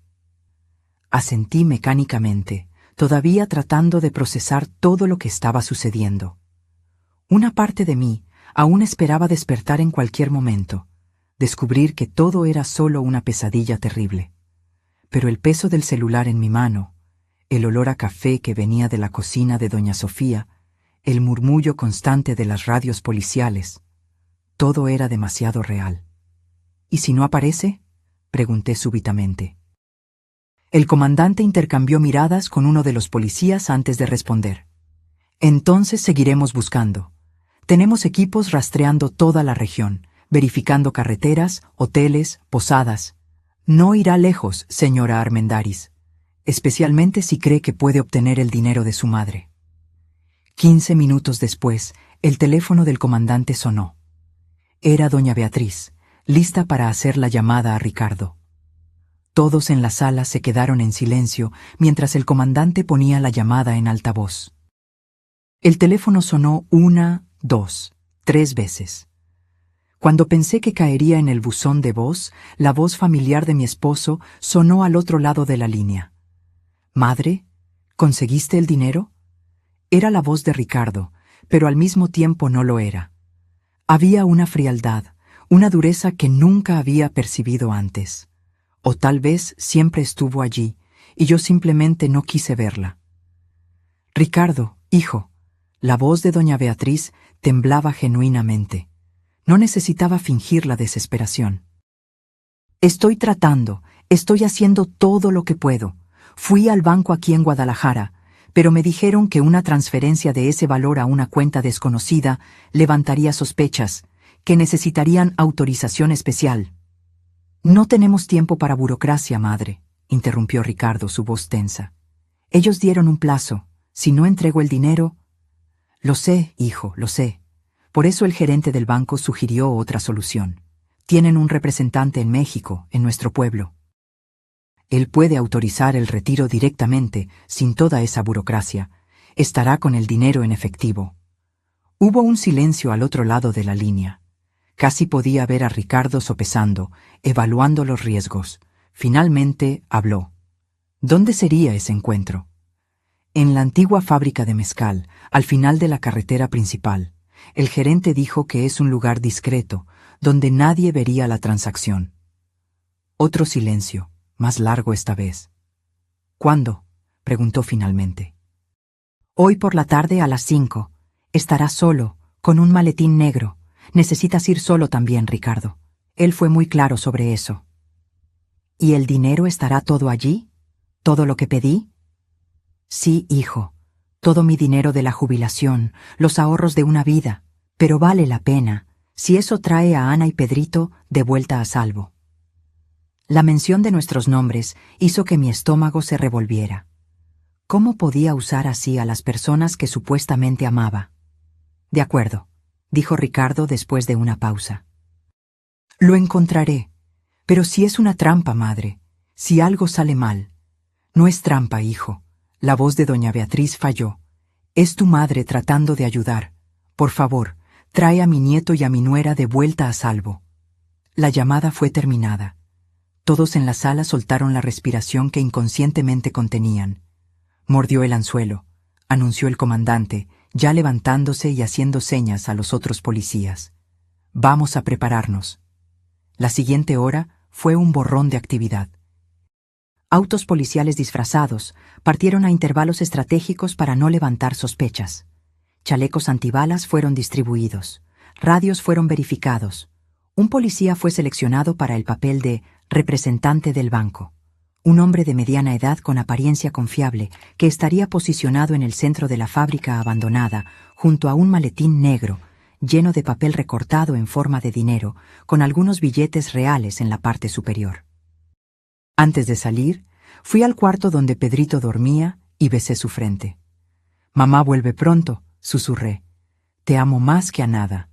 S1: Asentí mecánicamente, todavía tratando de procesar todo lo que estaba sucediendo. Una parte de mí aún esperaba despertar en cualquier momento, descubrir que todo era solo una pesadilla terrible. Pero el peso del celular en mi mano, el olor a café que venía de la cocina de doña Sofía, el murmullo constante de las radios policiales, todo era demasiado real. ¿Y si no aparece?, pregunté súbitamente. El comandante intercambió miradas con uno de los policías antes de responder. Entonces seguiremos buscando. Tenemos equipos rastreando toda la región, verificando carreteras, hoteles, posadas. No irá lejos, señora Armendáriz, especialmente si cree que puede obtener el dinero de su madre. 15 minutos después, el teléfono del comandante sonó. Era doña Beatriz, lista para hacer la llamada a Ricardo. Todos en la sala se quedaron en silencio mientras el comandante ponía la llamada en altavoz. El teléfono sonó 1, 2, 3 veces. Cuando pensé que caería en el buzón de voz, la voz familiar de mi esposo sonó al otro lado de la línea. «Madre, ¿conseguiste el dinero?». Era la voz de Ricardo, pero al mismo tiempo no lo era. Había una frialdad, una dureza que nunca había percibido antes. O tal vez siempre estuvo allí, y yo simplemente no quise verla. «Ricardo, hijo», la voz de doña Beatriz temblaba genuinamente. No necesitaba fingir la desesperación. «Estoy tratando,
S2: Estoy haciendo todo lo que puedo. Fui al banco aquí en Guadalajara, pero me dijeron que una transferencia de ese valor a una cuenta desconocida levantaría sospechas, que necesitarían autorización especial. No tenemos tiempo para burocracia, madre, interrumpió Ricardo, su voz tensa. Ellos dieron un plazo. Si no entrego el dinero... Lo sé, hijo, lo sé. Por eso el gerente del banco sugirió otra solución. Tienen un representante en México, en nuestro pueblo. Él puede autorizar el retiro directamente, sin toda esa burocracia. Estará con el dinero en efectivo. Hubo un silencio al otro lado de la línea. Casi podía ver a Ricardo sopesando, evaluando los riesgos. Finalmente habló. ¿Dónde sería ese encuentro? En la antigua fábrica de mezcal, al final de la carretera principal. El gerente dijo que es un lugar discreto, donde nadie vería la transacción. Otro silencio, más largo esta vez. ¿Cuándo?, preguntó finalmente. Hoy por la tarde a las 5. Estará solo, con un maletín negro. Necesitas ir solo también, Ricardo. Él fue muy claro sobre eso. ¿Y el dinero estará todo allí? ¿Todo lo que pedí? Sí, hijo. Todo mi dinero de la jubilación, los ahorros de una vida. Pero vale la pena, si eso trae a Ana y Pedrito de vuelta a salvo. La mención de nuestros nombres hizo que mi estómago se revolviera. ¿Cómo podía usar así a las personas que supuestamente amaba? De acuerdo, dijo Ricardo después de una pausa. Lo encontraré, pero si es una trampa, madre, si algo sale mal. No es trampa, hijo. La voz de doña Beatriz falló. Es tu madre tratando de ayudar. Por favor, trae a mi nieto y a mi nuera de vuelta a salvo. La llamada fue terminada. Todos en la sala soltaron la respiración que inconscientemente contenían. Mordió el anzuelo, anunció el comandante, ya levantándose y haciendo señas a los otros policías. Vamos a prepararnos. La siguiente hora fue un borrón de actividad. Autos policiales disfrazados partieron a intervalos estratégicos para no levantar sospechas. Chalecos antibalas fueron distribuidos. Radios fueron verificados. Un policía fue seleccionado para el papel de representante del banco. Un hombre de mediana edad con apariencia confiable que estaría posicionado en el centro de la fábrica abandonada, junto a un maletín negro, lleno de papel recortado en forma de dinero, con algunos billetes reales en la parte superior. Antes de salir, fui al cuarto donde Pedrito dormía y besé su frente. «Mamá vuelve pronto», susurré. «Te amo más que a nada».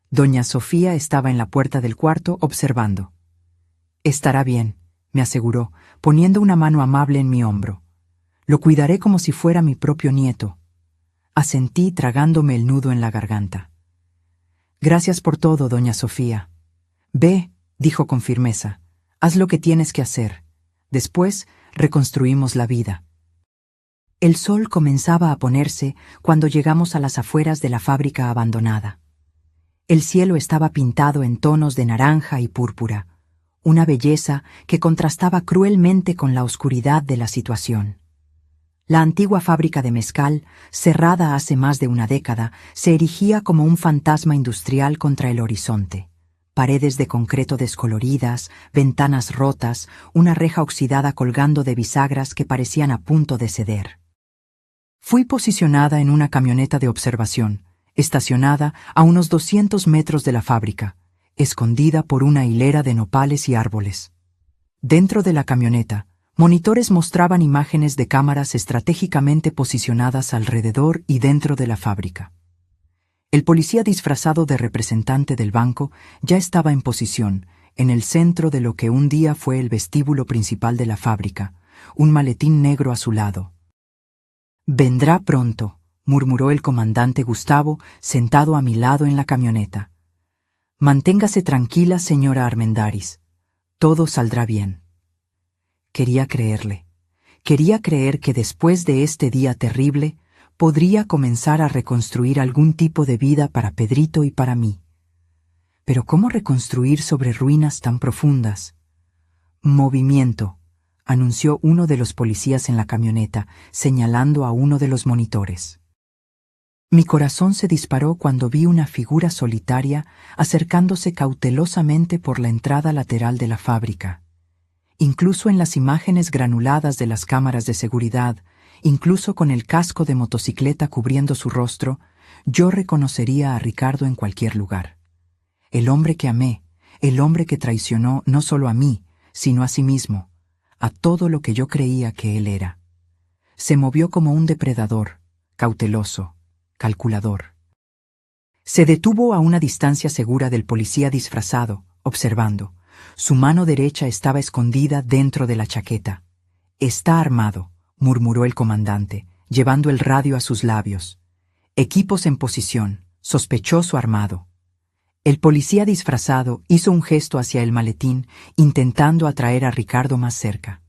S2: Doña Sofía estaba en la puerta del cuarto observando. «Estará bien», me aseguró, poniendo una mano amable en mi hombro. «Lo cuidaré como si fuera mi propio nieto». Asentí tragándome el nudo en la garganta. «Gracias por todo, doña Sofía». «Ve», dijo con firmeza, «haz lo que tienes que hacer. Después reconstruimos la vida». El sol comenzaba a ponerse cuando llegamos a las afueras de la fábrica abandonada. El cielo estaba pintado en tonos de naranja y púrpura, una belleza que contrastaba cruelmente con la oscuridad de la situación. La antigua fábrica de mezcal, cerrada hace más de una década, se erigía como un fantasma industrial contra el horizonte. Paredes de concreto descoloridas, ventanas rotas, una reja oxidada colgando de bisagras que parecían a punto de ceder. Fui posicionada en una camioneta de observación, estacionada a unos 200 metros de la fábrica, escondida por una hilera de nopales y árboles. Dentro de la camioneta, monitores mostraban imágenes de cámaras estratégicamente posicionadas alrededor y dentro de la fábrica. El policía disfrazado de representante del banco ya estaba en posición, en el centro de lo que un día fue el vestíbulo principal de la fábrica, un maletín negro a su lado. «Vendrá pronto», murmuró el comandante Gustavo, sentado a mi lado en la camioneta. «Manténgase tranquila, señora Armendáriz. Todo saldrá bien». Quería creerle. Quería creer que después de este día terrible podría comenzar a reconstruir algún tipo de vida para Pedrito y para mí. Pero ¿cómo reconstruir sobre ruinas tan profundas? «Movimiento», anunció uno de los policías en la camioneta, señalando a uno de los monitores. Mi corazón se disparó cuando vi una figura solitaria acercándose cautelosamente por la entrada lateral de la fábrica.
S1: incluso en las imágenes granuladas de las cámaras de seguridad, incluso con el casco de motocicleta cubriendo su rostro, yo reconocería a Ricardo en cualquier lugar. El hombre que amé, el hombre que traicionó no solo a mí, sino a sí mismo, a todo lo que yo creía que él era. Se movió como un depredador, cauteloso, calculador. Se detuvo a una distancia segura del policía disfrazado, observando. Su mano derecha estaba escondida dentro de la chaqueta. «Está armado», murmuró el comandante, llevando el radio a sus labios. «Equipos en posición, sospechoso armado». El policía disfrazado hizo un gesto hacia el maletín, intentando atraer a Ricardo más cerca.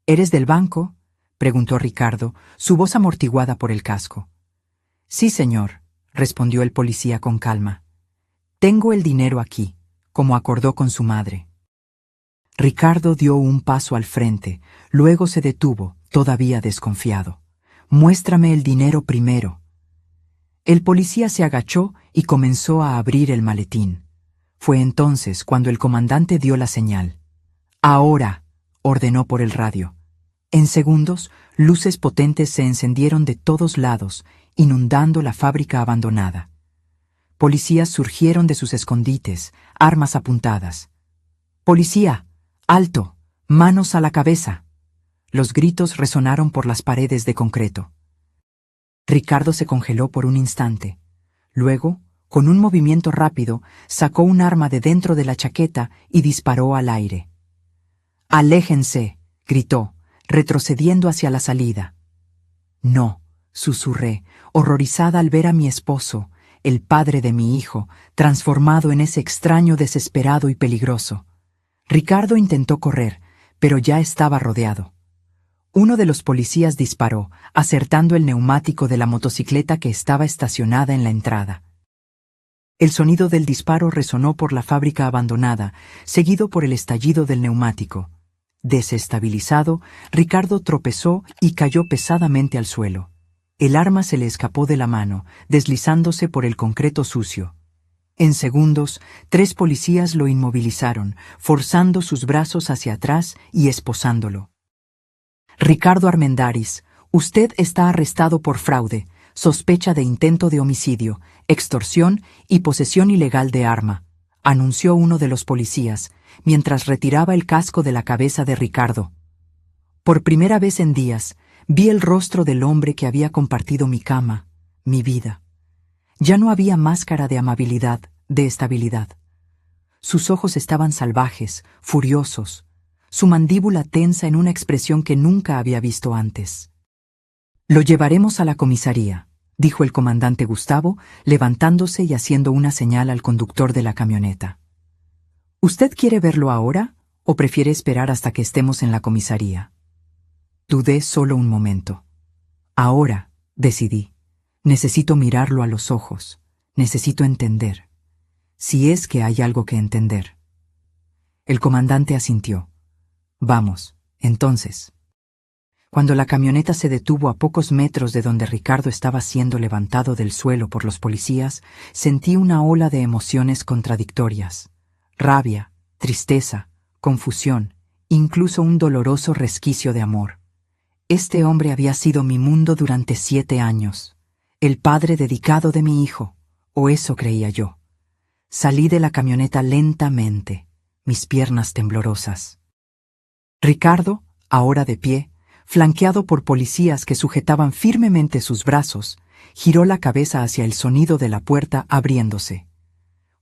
S1: «¿Eres del banco?», preguntó Ricardo, su voz amortiguada por el casco. «Sí, señor», respondió el policía con calma. «Tengo el dinero aquí», como acordó con su madre. Ricardo dio un paso al frente, luego se detuvo, todavía desconfiado. «Muéstrame el dinero primero». El policía se agachó y comenzó a abrir el maletín. Fue entonces cuando el comandante dio la señal. «Ahora», ordenó por el radio. En segundos, luces potentes se encendieron de todos lados, inundando la fábrica abandonada. Policías surgieron de sus escondites, armas apuntadas. «¡Policía! ¡Alto! ¡Manos a la cabeza!». Los gritos resonaron por las paredes de concreto. Ricardo se congeló por un instante. Luego, con un movimiento rápido, sacó un arma de dentro de la chaqueta y disparó al aire. «¡Aléjense!», gritó, retrocediendo hacia la salida. «No», susurré, horrorizada al ver a mi esposo, el padre de mi hijo, transformado en ese extraño desesperado y peligroso. Ricardo intentó correr, pero ya estaba rodeado. Uno de los policías disparó, acertando el neumático de la motocicleta que estaba estacionada en la entrada. El sonido del disparo resonó por la fábrica abandonada, seguido por el estallido del neumático. Desestabilizado, Ricardo tropezó y cayó pesadamente al suelo. El arma se le escapó de la mano, deslizándose por el concreto sucio. En segundos, 3 policías lo inmovilizaron, forzando sus brazos hacia atrás y esposándolo. «Ricardo Armendáriz, usted está arrestado por fraude, sospecha de intento de homicidio, extorsión y posesión ilegal de arma», anunció uno de los policías, mientras retiraba el casco de la cabeza de Ricardo. Por primera vez en días, vi el rostro del hombre que había compartido mi cama, mi vida. Ya no había máscara de amabilidad, de estabilidad. Sus ojos estaban salvajes, furiosos, su mandíbula tensa en una expresión que nunca había visto antes. «Lo llevaremos a la comisaría», dijo el comandante Gustavo, levantándose y haciendo una señal al conductor de la camioneta. «¿Usted quiere verlo ahora o prefiere esperar hasta que estemos en la comisaría?». Dudé solo un momento. «Ahora», decidí. «Necesito mirarlo a los ojos. Necesito entender. Si es que hay algo que entender». El comandante asintió. «Vamos, entonces». Cuando la camioneta se detuvo a pocos metros de donde Ricardo estaba siendo levantado del suelo por los policías, sentí una ola de emociones contradictorias. Rabia, tristeza, confusión, incluso un doloroso resquicio de amor. Este hombre había sido mi mundo durante 7 años, el padre dedicado de mi hijo, o eso creía yo. Salí de la camioneta lentamente, mis piernas temblorosas. Ricardo, ahora de pie, flanqueado por policías que sujetaban firmemente sus brazos, giró la cabeza hacia el sonido de la puerta abriéndose.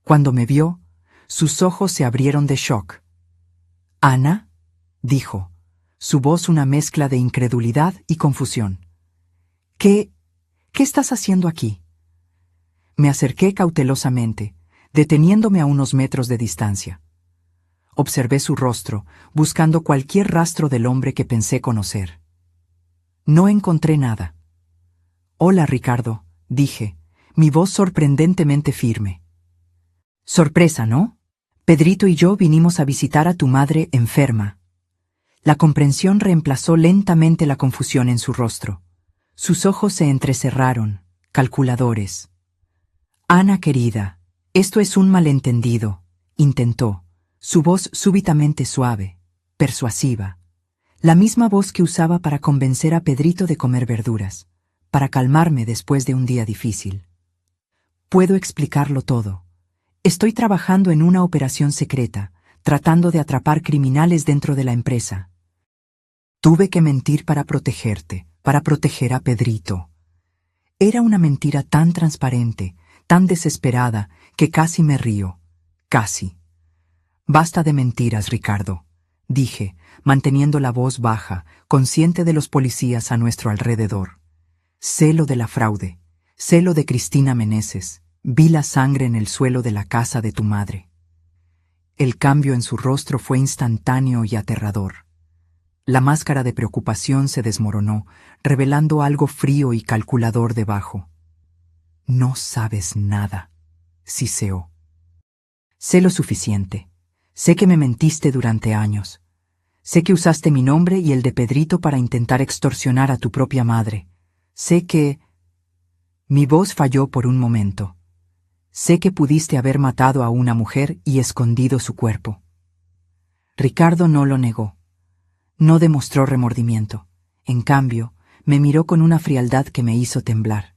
S1: Cuando me vio, sus ojos se abrieron de shock. «¿Ana?», dijo, su voz una mezcla de incredulidad y confusión. ¿Qué estás haciendo aquí?». Me acerqué cautelosamente, deteniéndome a unos metros de distancia. Observé su rostro, buscando cualquier rastro del hombre que pensé conocer. No encontré nada. «Hola, Ricardo», dije, mi voz sorprendentemente firme. «Sorpresa, ¿no? Pedrito y yo vinimos a visitar a tu madre enferma». La comprensión reemplazó lentamente la confusión en su rostro. Sus ojos se entrecerraron, calculadores. «Ana querida, esto es un malentendido», intentó, su voz súbitamente suave,
S2: persuasiva, la misma voz que usaba para convencer a Pedrito de comer verduras, para calmarme después de un día difícil. Puedo explicarlo todo. Estoy trabajando en una operación secreta, tratando de atrapar criminales dentro de la empresa. Tuve que mentir para protegerte, para proteger a Pedrito. Era una mentira tan transparente, tan desesperada, que casi me río. Casi. Basta de mentiras, Ricardo, dije, manteniendo la voz baja, consciente de los policías a nuestro alrededor. Sé lo de la fraude, sé lo de Cristina Meneses, vi la sangre en el suelo de la casa de tu madre. El cambio en su rostro fue instantáneo y aterrador. La máscara de preocupación se desmoronó, revelando algo frío y calculador debajo. No sabes nada, siseó. Sé lo suficiente. Sé que me mentiste durante años. Sé que usaste mi nombre y el de Pedrito para intentar extorsionar a tu propia madre. Sé que... Mi voz falló por un momento. Sé que pudiste haber matado a una mujer y escondido su cuerpo. Ricardo no lo negó. No demostró remordimiento. En cambio, me miró con una frialdad que me hizo temblar.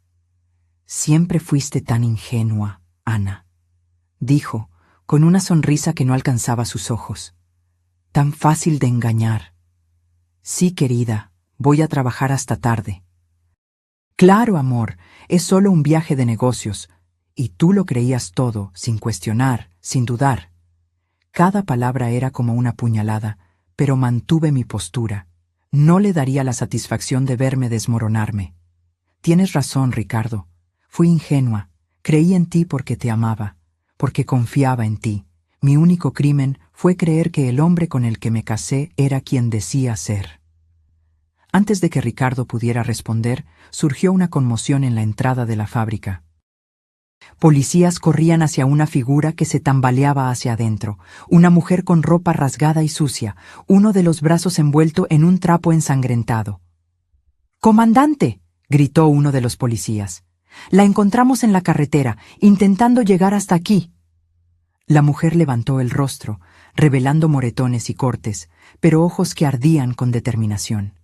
S2: Siempre fuiste tan ingenua, Ana, dijo, con una sonrisa que no alcanzaba sus ojos. Tan fácil de engañar. Sí, querida, voy a trabajar hasta tarde. Claro, amor, es solo un viaje de negocios, y tú lo creías todo, sin cuestionar, sin dudar. Cada palabra era como una puñalada, pero mantuve mi postura. No le daría la satisfacción de verme desmoronarme. Tienes razón, Ricardo. Fui ingenua. Creí en ti porque te amaba, porque confiaba en ti. Mi único crimen fue creer que el hombre con el que me casé era quien decía ser. Antes de que Ricardo pudiera responder, surgió una conmoción en la entrada de la fábrica. Policías corrían hacia una figura que se tambaleaba hacia adentro, una mujer con ropa rasgada y sucia, uno de los brazos envuelto en un trapo ensangrentado. «¡Comandante!», gritó uno de los policías. «La encontramos en la carretera, intentando llegar hasta aquí». La mujer levantó el rostro, revelando moretones y cortes, pero ojos que ardían con determinación.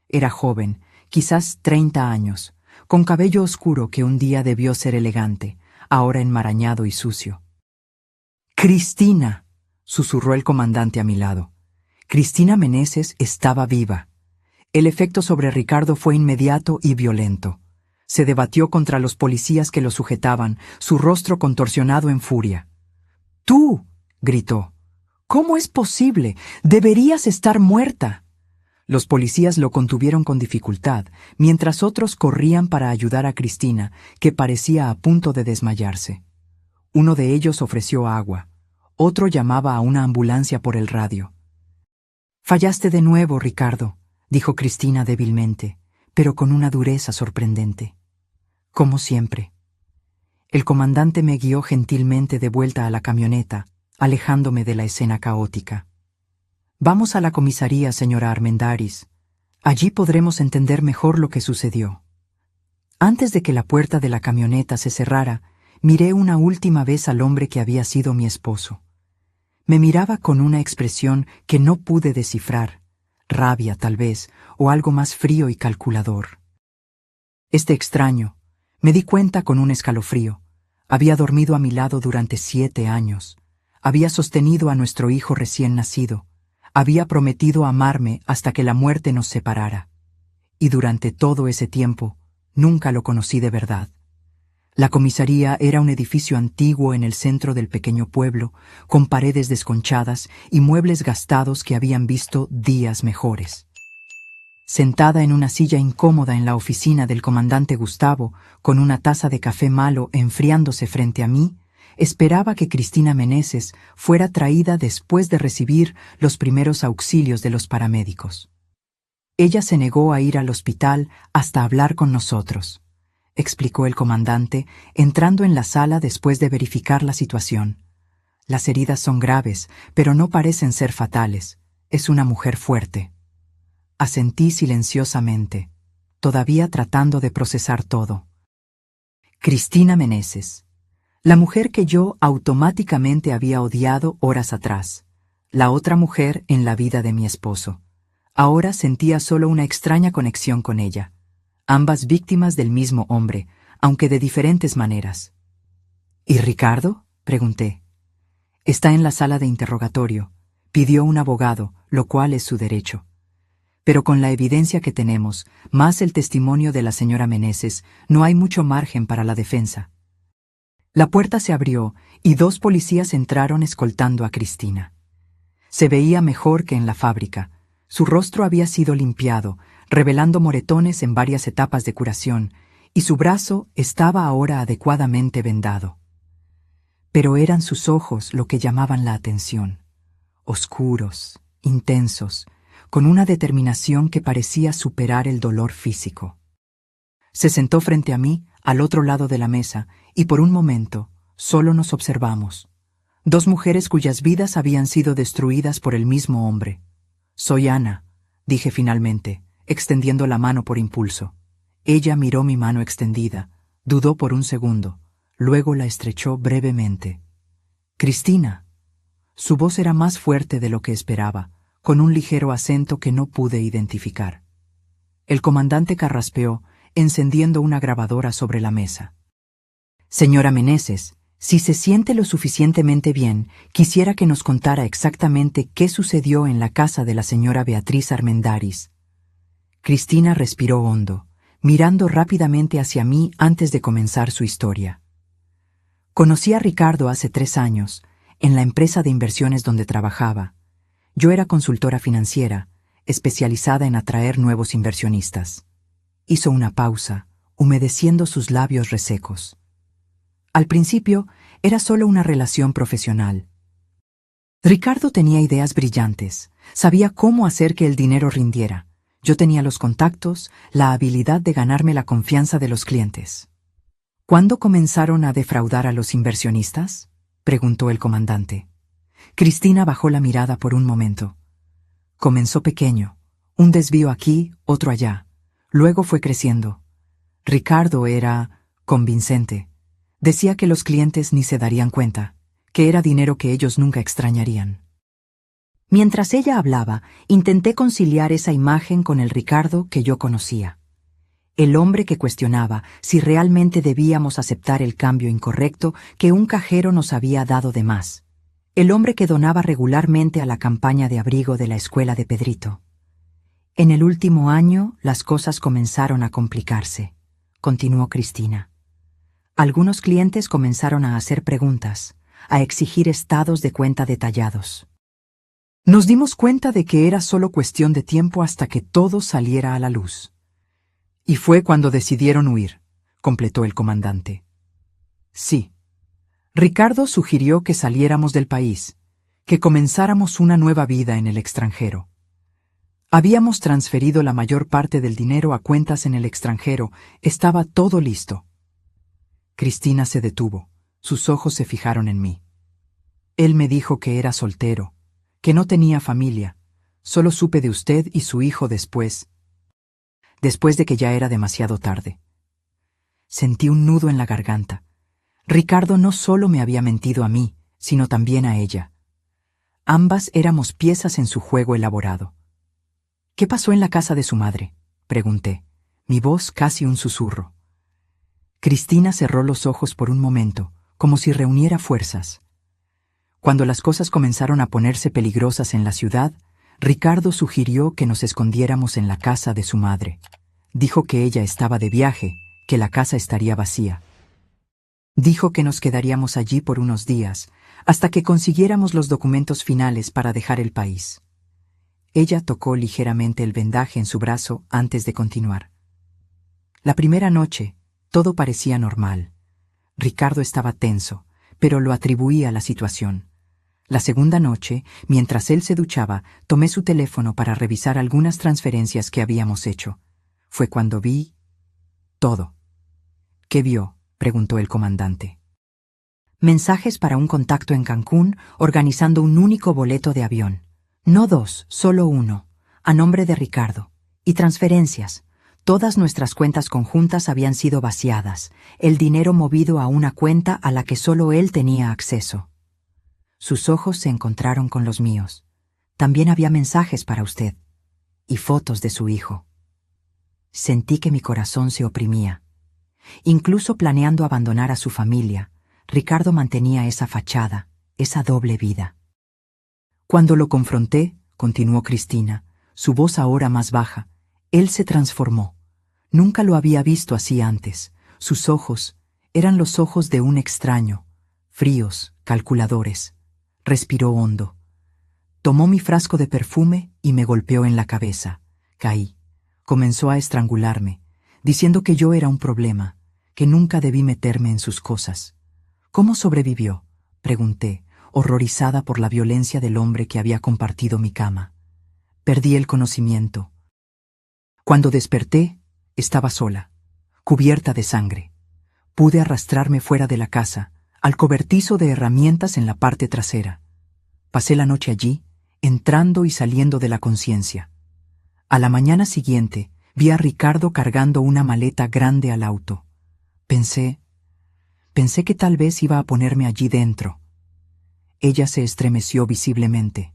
S2: Era joven, quizás 30 años, con cabello oscuro que un día debió ser elegante, ahora enmarañado y sucio. «Cristina», susurró el comandante a mi lado. Cristina Meneses estaba viva. El efecto sobre Ricardo fue inmediato y violento. Se debatió contra los policías que lo sujetaban, su rostro contorsionado en furia. «¡Tú!», gritó. «¿Cómo es posible? Deberías estar muerta». Los policías lo contuvieron con dificultad, mientras otros corrían para ayudar a Cristina, que parecía a punto de desmayarse. Uno de ellos ofreció agua. Otro llamaba a una ambulancia por el radio. «Fallaste de nuevo, Ricardo», dijo Cristina débilmente, pero con una dureza sorprendente. «Como siempre». El comandante me guió gentilmente de vuelta a la camioneta, alejándome de la escena caótica. «Vamos a la comisaría, señora Armendáriz. Allí podremos entender mejor lo que sucedió». Antes de que la puerta de la camioneta se cerrara, miré una última vez al hombre que había sido mi esposo. Me miraba con una expresión que no pude descifrar, rabia tal vez, o algo más frío y calculador. Este extraño, me di cuenta con un escalofrío, había dormido a mi lado durante 7 años, había sostenido a nuestro hijo recién nacido, había prometido amarme hasta que la muerte nos separara. Y durante todo ese tiempo, nunca lo conocí de verdad. La comisaría era un edificio antiguo en el centro del pequeño pueblo, con paredes desconchadas y muebles gastados que habían visto días mejores. Sentada en una silla incómoda en la oficina del comandante Gustavo, con una taza de café malo enfriándose frente a mí, esperaba que Cristina Meneses fuera traída después de recibir los primeros auxilios de los paramédicos. Ella se negó a ir al hospital hasta hablar con nosotros, explicó el comandante, entrando en la sala después de verificar la situación. Las heridas son graves, pero no parecen ser fatales. Es una mujer fuerte. Asentí silenciosamente, todavía tratando de procesar todo. Cristina Meneses. La mujer que yo automáticamente había odiado horas atrás.
S1: la otra mujer en la vida de mi esposo. Ahora sentía solo una extraña conexión con ella, ambas víctimas del mismo hombre, aunque de diferentes maneras. ¿Y Ricardo?, pregunté. Está en la sala de interrogatorio. Pidió un abogado, lo cual es su derecho. Pero con la evidencia que tenemos, más el testimonio de la señora Meneses, no hay mucho margen para la defensa. La puerta se abrió y 2 policías entraron escoltando a Cristina. Se veía mejor que en la fábrica. Su rostro había sido limpiado, revelando moretones en varias etapas de curación, y su brazo estaba ahora adecuadamente vendado. Pero eran sus ojos lo que llamaban la atención, oscuros, intensos, con una determinación que parecía superar el dolor físico. Se sentó frente a mí, al otro lado de la mesa, y por un momento solo nos observamos. 2 mujeres cuyas vidas habían sido destruidas por el mismo hombre. «Soy Ana», dije finalmente, extendiendo la mano por impulso. Ella miró mi mano extendida, dudó por un segundo, luego la estrechó brevemente. «Cristina». Su voz era más fuerte de lo que esperaba, con un ligero acento que no pude identificar. El comandante carraspeó, encendiendo una grabadora sobre la mesa. «Señora Meneses, si se siente lo suficientemente bien, quisiera que nos contara exactamente qué sucedió en la casa de la señora Beatriz Armendáriz». Cristina respiró hondo, mirando rápidamente hacia mí antes de comenzar su historia. «Conocí a Ricardo hace 3 años, en la empresa de inversiones donde trabajaba. Yo era consultora financiera, especializada en atraer nuevos inversionistas». Hizo una pausa, humedeciendo sus labios resecos. Al principio, era solo una relación profesional. Ricardo tenía ideas brillantes, sabía cómo hacer que el dinero rindiera. Yo tenía los contactos, la habilidad de ganarme la confianza de los clientes. ¿Cuándo comenzaron a defraudar a los inversionistas?, preguntó el comandante. Cristina bajó la mirada por un momento. Comenzó pequeño, un desvío aquí, otro allá. Luego fue creciendo. Ricardo era convincente. Decía que los clientes ni se darían cuenta, que era dinero que ellos nunca extrañarían. Mientras ella hablaba, intenté conciliar esa imagen con el Ricardo que yo conocía. El hombre que cuestionaba si realmente debíamos aceptar el cambio incorrecto que un cajero nos había dado de más. El hombre que donaba regularmente a la campaña de abrigo de la escuela de Pedrito. En el último año, las cosas comenzaron a complicarse, continuó Cristina. Algunos clientes comenzaron a hacer preguntas, a exigir estados de cuenta detallados. Nos dimos cuenta de que era solo cuestión de tiempo hasta que todo saliera a la luz. Y fue cuando decidieron huir, completó el comandante. Sí. Ricardo sugirió que saliéramos del país, que comenzáramos una nueva vida en el extranjero. Habíamos transferido la mayor parte del dinero a cuentas en el extranjero, estaba todo listo. Cristina se detuvo, sus ojos se fijaron en mí. Él me dijo que era soltero, que no tenía familia, solo supe de usted y su hijo después de que ya era demasiado tarde. Sentí un nudo en la garganta. Ricardo no solo me había mentido a mí, sino también a ella. Ambas éramos piezas en su juego elaborado. ¿Qué pasó en la casa de su madre?, pregunté, mi voz casi un susurro. Cristina cerró los ojos por un momento, como si reuniera fuerzas. Cuando las cosas comenzaron a ponerse peligrosas en la ciudad, Ricardo sugirió que nos escondiéramos en la casa de su madre. Dijo que ella estaba de viaje, que la casa estaría vacía. Dijo que nos quedaríamos allí por unos días, hasta que consiguiéramos los documentos finales para dejar el país. Ella tocó ligeramente el vendaje en su brazo antes de continuar. La primera noche, todo parecía normal. Ricardo estaba tenso, pero lo atribuía a la situación. La segunda noche, mientras él se duchaba, tomé su teléfono para revisar algunas transferencias que habíamos hecho. Fue cuando vi todo. ¿Qué vio?, preguntó el comandante. Mensajes para un contacto en Cancún organizando un único boleto de avión. No 2, solo 1, a nombre de Ricardo. Y transferencias. Todas nuestras cuentas conjuntas habían sido vaciadas, el dinero movido a una cuenta a la que solo él tenía acceso. Sus ojos se encontraron con los míos.
S2: También había mensajes para usted y fotos de su hijo. Sentí que mi corazón se oprimía. Incluso planeando abandonar a su familia, Ricardo mantenía esa fachada, esa doble vida. Cuando lo confronté, continuó Cristina, su voz ahora más baja, él se transformó. Nunca lo había visto así antes. Sus ojos eran los ojos de un extraño, fríos, calculadores. Respiró hondo. Tomó mi frasco de perfume y me golpeó en la cabeza. Caí. Comenzó a estrangularme, diciendo que yo era un problema, que nunca debí meterme en sus cosas. ¿Cómo sobrevivió?, pregunté, horrorizada por la violencia del hombre que había compartido mi cama. Perdí el conocimiento. Cuando desperté, estaba sola, cubierta de sangre. Pude arrastrarme fuera de la casa, al cobertizo de herramientas en la parte trasera. Pasé la noche allí, entrando y saliendo de la conciencia. A la mañana siguiente, vi a Ricardo cargando una maleta grande al auto. Pensé que tal vez iba a ponerme allí dentro. Ella se estremeció visiblemente.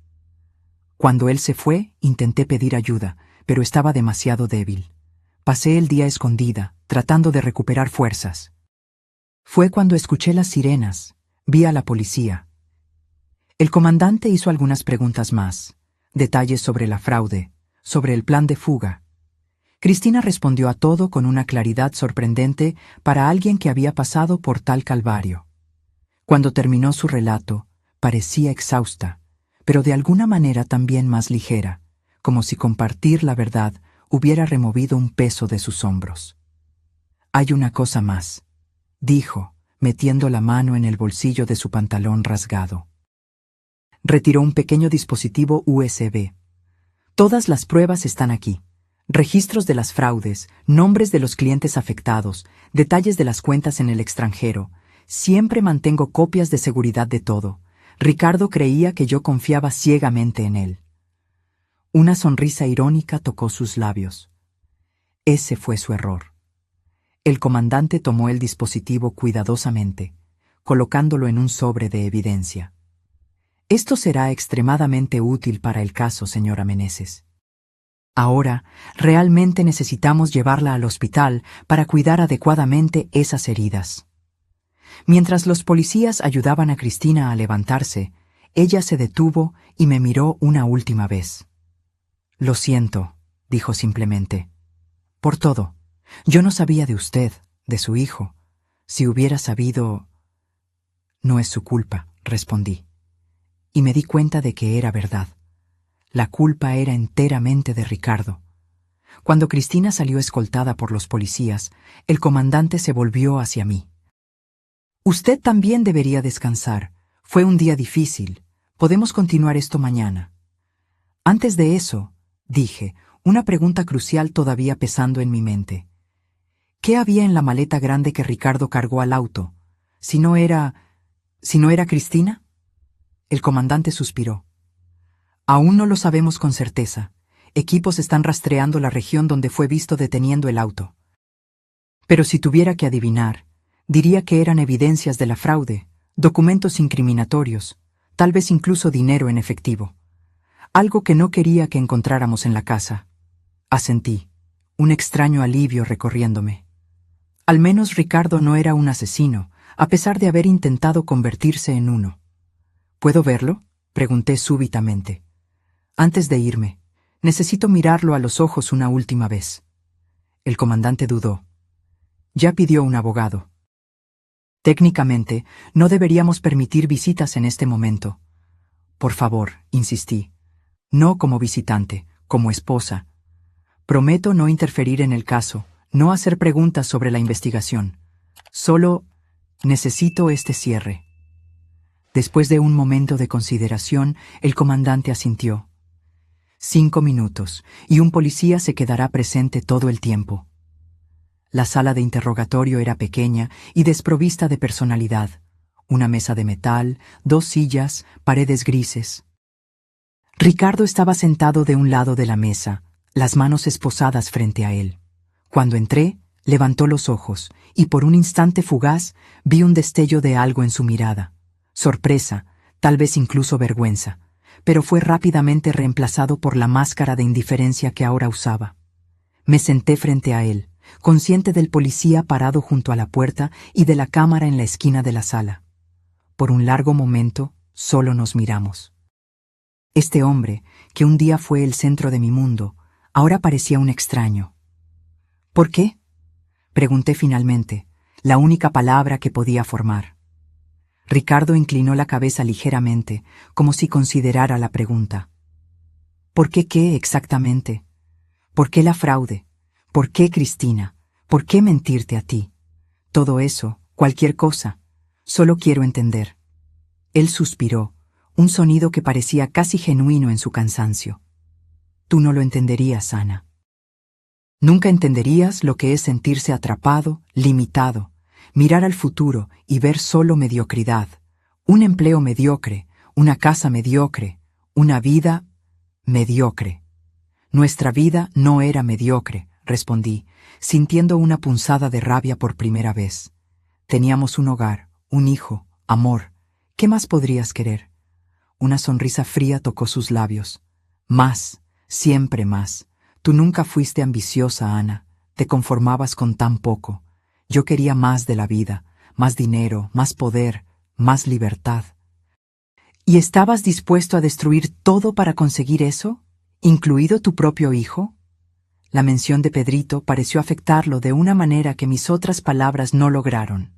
S2: Cuando él se fue, intenté pedir ayuda, pero estaba demasiado débil. Pasé el día escondida, tratando de recuperar fuerzas. Fue cuando escuché las sirenas, vi a la policía. El comandante hizo algunas preguntas más, detalles sobre la fraude, sobre el plan de fuga. Cristina respondió a todo con una claridad sorprendente para alguien que había pasado por tal calvario. Cuando terminó su relato, parecía exhausta, pero de alguna manera también más ligera, como si compartir la verdad hubiera removido un peso de sus hombros. «Hay una cosa más», dijo, metiendo la mano en el bolsillo de su pantalón rasgado. Retiró un pequeño dispositivo USB. «Todas las pruebas están aquí. Registros de las fraudes, nombres de los clientes afectados, detalles de las cuentas en el extranjero. Siempre mantengo copias de seguridad de todo». Ricardo creía que yo confiaba ciegamente en él. Una sonrisa irónica tocó sus labios. Ese fue su error. El comandante tomó el dispositivo cuidadosamente, colocándolo en un sobre de evidencia. Esto será extremadamente útil para el caso, señora Meneses. Ahora, realmente necesitamos llevarla al hospital para cuidar adecuadamente esas heridas. Mientras los policías ayudaban a Cristina a levantarse, ella se detuvo y me miró una última vez. «Lo siento», dijo simplemente. «Por todo. Yo no sabía de usted, de su hijo. Si hubiera sabido...» «No es su culpa», respondí. Y me di cuenta de que era verdad. La culpa era enteramente de Ricardo. Cuando Cristina salió escoltada por los policías, el comandante se volvió hacia mí. «Usted también debería descansar. Fue un día difícil. Podemos continuar esto mañana». Antes de eso, dije, una pregunta crucial todavía pesando en mi mente. ¿Qué había en la maleta grande que Ricardo cargó al auto? ¿Si no era Cristina? El comandante suspiró. «Aún no lo sabemos con certeza. Equipos están rastreando la región donde fue visto deteniendo el auto. Pero si tuviera que adivinar, diría que eran evidencias de la fraude, documentos incriminatorios, tal vez incluso dinero en efectivo. Algo que no quería que encontráramos en la casa». Asentí, un extraño alivio recorriéndome. Al menos Ricardo no era un asesino, a pesar de haber intentado convertirse en uno. «¿Puedo verlo?», pregunté súbitamente. «Antes de irme, necesito mirarlo a los ojos una última vez». El comandante dudó. «Ya pidió un abogado». «Técnicamente, no deberíamos permitir visitas en este momento». «Por favor», insistí. «No como visitante, como esposa. Prometo no interferir en el caso, no hacer preguntas sobre la investigación. Solo necesito este cierre». Después de un momento de consideración, el comandante asintió. 5 minutos, y un policía se quedará presente todo el tiempo. La sala de interrogatorio era pequeña y desprovista de personalidad. Una mesa de metal, 2 sillas, paredes grises. Ricardo estaba sentado de un lado de la mesa, las manos esposadas frente a él. Cuando entré, levantó los ojos, y por un instante fugaz vi un destello de algo en su mirada. Sorpresa, tal vez incluso vergüenza.
S1: pero fue rápidamente reemplazado por la máscara de indiferencia que ahora usaba. Me senté frente a él, consciente del policía parado junto a la puerta y de la cámara en la esquina de la sala. Por un largo momento, solo nos miramos. Este hombre, que un día fue el centro de mi mundo, ahora parecía un extraño. ¿Por qué?, pregunté finalmente, la única palabra que podía formar. Ricardo inclinó la cabeza ligeramente, como si considerara la pregunta. ¿Por qué exactamente? ¿Por qué la fraude? ¿Por qué Cristina? ¿Por qué mentirte a ti? Todo eso, cualquier cosa. Solo quiero entender. Él suspiró, un sonido que parecía casi genuino en su cansancio. Tú no lo entenderías, Ana. Nunca entenderías lo que es sentirse atrapado, limitado, mirar al futuro y ver solo mediocridad, un empleo mediocre, una casa mediocre, una vida mediocre. Nuestra vida no era mediocre, respondí, sintiendo una punzada de rabia por primera vez. Teníamos un hogar, un hijo, amor. ¿Qué más podrías querer? Una sonrisa fría tocó sus labios. Más, siempre más. Tú nunca fuiste ambiciosa, Ana. Te conformabas con tan poco. Yo quería más de la vida, más dinero, más poder, más libertad. ¿Y estabas dispuesto a destruir todo para conseguir eso? ¿Incluido tu propio hijo? La mención de Pedrito pareció afectarlo de una manera que mis otras palabras no lograron.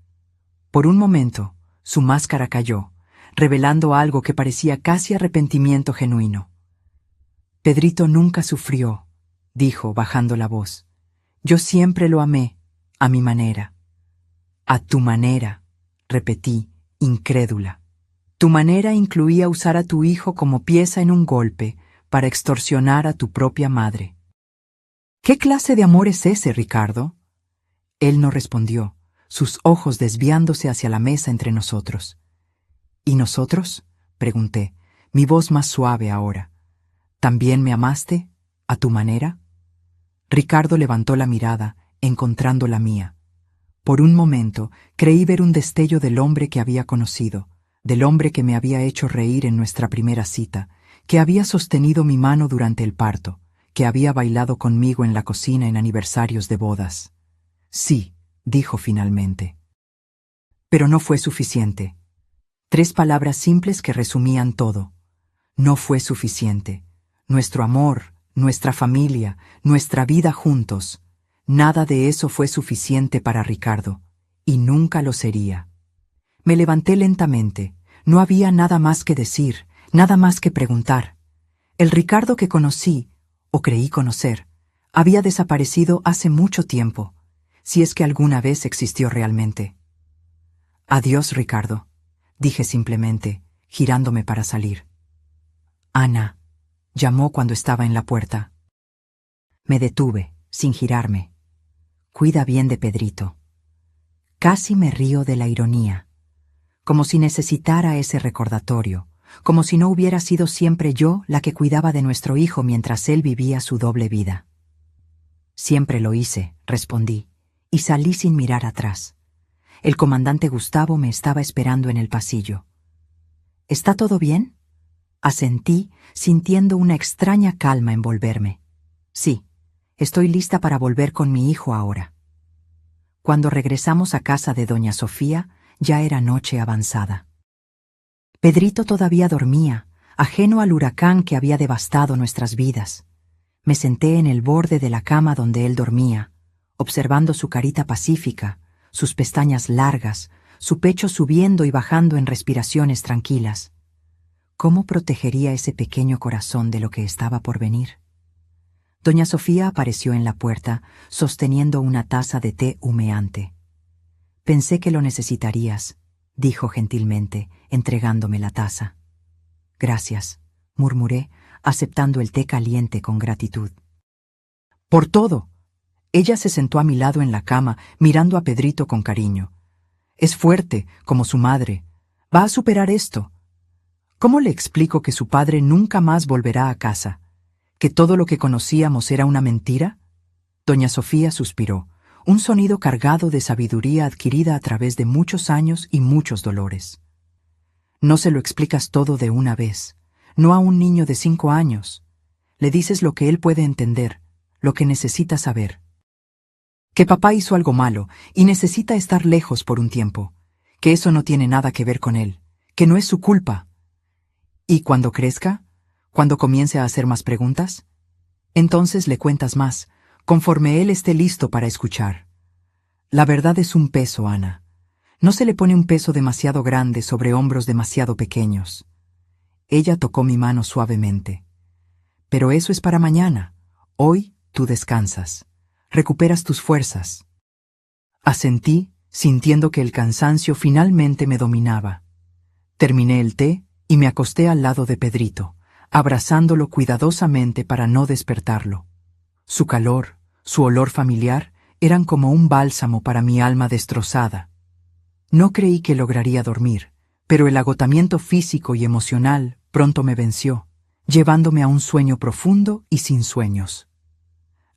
S1: Por un momento, su máscara cayó, revelando algo que parecía casi arrepentimiento genuino. Pedrito nunca sufrió, dijo, bajando la voz. Yo siempre lo amé, a mi manera. A tu manera, repetí, incrédula. Tu manera incluía usar a tu hijo como pieza en un golpe para extorsionar a tu propia madre. ¿Qué clase de amor es ese, Ricardo? Él no respondió, sus ojos desviándose hacia la mesa entre nosotros. ¿Y nosotros?, pregunté, mi voz más suave ahora. ¿También me amaste, a tu manera? Ricardo levantó la mirada, encontrando la mía. Por un momento creí ver un destello del hombre que había conocido, del hombre que me había hecho reír en nuestra primera cita, que había sostenido mi mano durante el parto, que había bailado conmigo en la cocina en aniversarios de bodas. Sí, dijo finalmente. Pero no fue suficiente. 3 palabras simples que resumían todo. No fue suficiente. Nuestro amor, nuestra familia, nuestra vida juntos, nada de eso fue suficiente para Ricardo, y nunca lo sería. Me levanté lentamente. No había nada más que decir, nada más que preguntar. El Ricardo que conocí, o creí conocer, había desaparecido hace mucho tiempo, si es que alguna vez existió realmente. Adiós, Ricardo, dije simplemente, girándome para salir. Ana, llamó cuando estaba en la puerta. Me detuve, sin girarme. Cuida bien de Pedrito. Casi me río de la ironía, como si necesitara ese recordatorio, como si no hubiera sido siempre yo la que cuidaba de nuestro hijo mientras él vivía su doble vida. Siempre lo hice, respondí, y salí sin mirar atrás. El comandante Gustavo me estaba esperando en el pasillo. ¿Está todo bien?, asentí, sintiendo una extraña calma envolverme. Sí, estoy lista para volver con mi hijo ahora. Cuando regresamos a casa de doña Sofía, ya era noche avanzada. Pedrito todavía dormía, ajeno al huracán que había devastado nuestras vidas. Me senté en el borde de la cama donde él dormía, observando su carita pacífica, sus pestañas largas, su pecho subiendo y bajando en respiraciones tranquilas. ¿Cómo protegería ese pequeño corazón de lo que estaba por venir? Doña Sofía apareció en la puerta, sosteniendo una taza de té humeante. Pensé que lo necesitarías, dijo gentilmente, entregándome la taza. Gracias, murmuré, aceptando el té caliente con gratitud. Por todo. Ella se sentó a mi lado en la cama, mirando a Pedrito con cariño. Es fuerte, como su madre. Va a superar esto. ¿Cómo le explico que su padre nunca más volverá a casa? ¿Que todo lo que conocíamos era una mentira? Doña Sofía suspiró, un sonido cargado de sabiduría adquirida a través de muchos años y muchos dolores. No se lo explicas todo de una vez. no a un niño de 5 años. Le dices lo que él puede entender, lo que necesita saber. Que papá hizo algo malo y necesita estar lejos por un tiempo, que eso no tiene nada que ver con él, que no es su culpa. ¿Y cuando crezca? ¿Cuando comience a hacer más preguntas? Entonces le cuentas más, conforme él esté listo para escuchar. La verdad es un peso, Ana. No se le pone un peso demasiado grande sobre hombros demasiado pequeños. Ella tocó mi mano suavemente. Pero eso es para mañana. Hoy tú descansas. Recuperas tus fuerzas. Asentí, sintiendo que el cansancio finalmente me dominaba. Terminé el té y me acosté al lado de Pedrito, abrazándolo cuidadosamente para no despertarlo. Su calor, su olor familiar, eran como un bálsamo para mi alma destrozada. No creí que lograría dormir, pero el agotamiento físico y emocional pronto me venció, llevándome a un sueño profundo y sin sueños.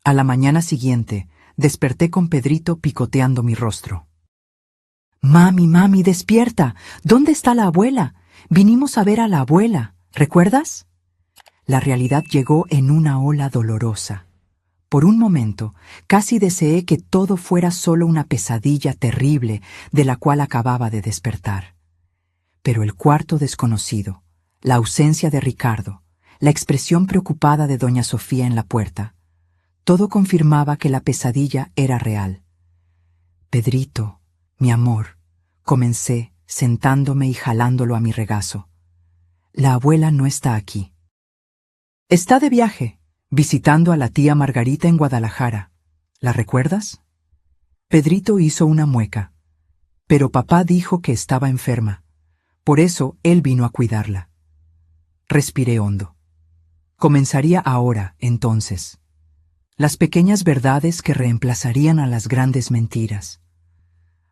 S1: A la mañana siguiente, desperté con Pedrito picoteando mi rostro. «Mami, mami, despierta. ¿Dónde está la abuela? Vinimos a ver a la abuela. ¿Recuerdas?» La realidad llegó en una ola dolorosa. Por un momento, casi deseé que todo fuera solo una pesadilla terrible de la cual acababa de despertar. Pero el cuarto desconocido, la ausencia de Ricardo, la expresión preocupada de doña Sofía en la puerta, todo confirmaba que la pesadilla era real. «Pedrito, mi amor», comencé, sentándome y jalándolo a mi regazo. «La abuela no está aquí. Está de viaje, visitando a la tía Margarita en Guadalajara. ¿La recuerdas?» Pedrito hizo una mueca. «Pero papá dijo que estaba enferma. Por eso él vino a cuidarla». Respiré hondo. Comenzaría ahora, entonces. Las pequeñas verdades que reemplazarían a las grandes mentiras.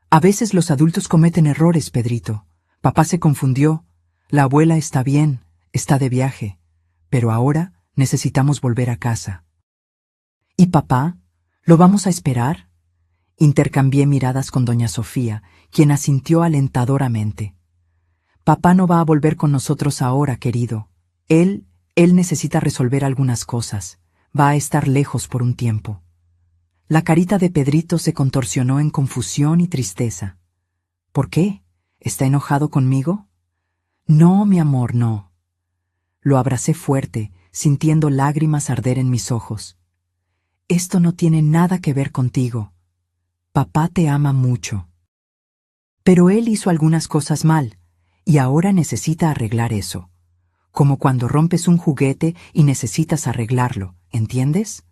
S1: A veces los adultos cometen errores, Pedrito. Papá se confundió. La abuela está bien, está de viaje. Pero ahora necesitamos volver a casa. ¿Y papá? ¿Lo vamos a esperar? Intercambié miradas con doña Sofía, quien asintió alentadoramente. Papá no va a volver con nosotros ahora, querido. Él necesita resolver algunas cosas. Va a estar lejos por un tiempo. La carita de Pedrito se contorsionó en confusión y tristeza. ¿Por qué? ¿Está enojado conmigo? No, mi amor, no. Lo abracé fuerte, sintiendo lágrimas arder en mis ojos. Esto no tiene nada que ver contigo. Papá te ama mucho. Pero él hizo algunas cosas mal, y ahora necesita arreglar eso. Como cuando rompes un juguete y necesitas arreglarlo, ¿entiendes?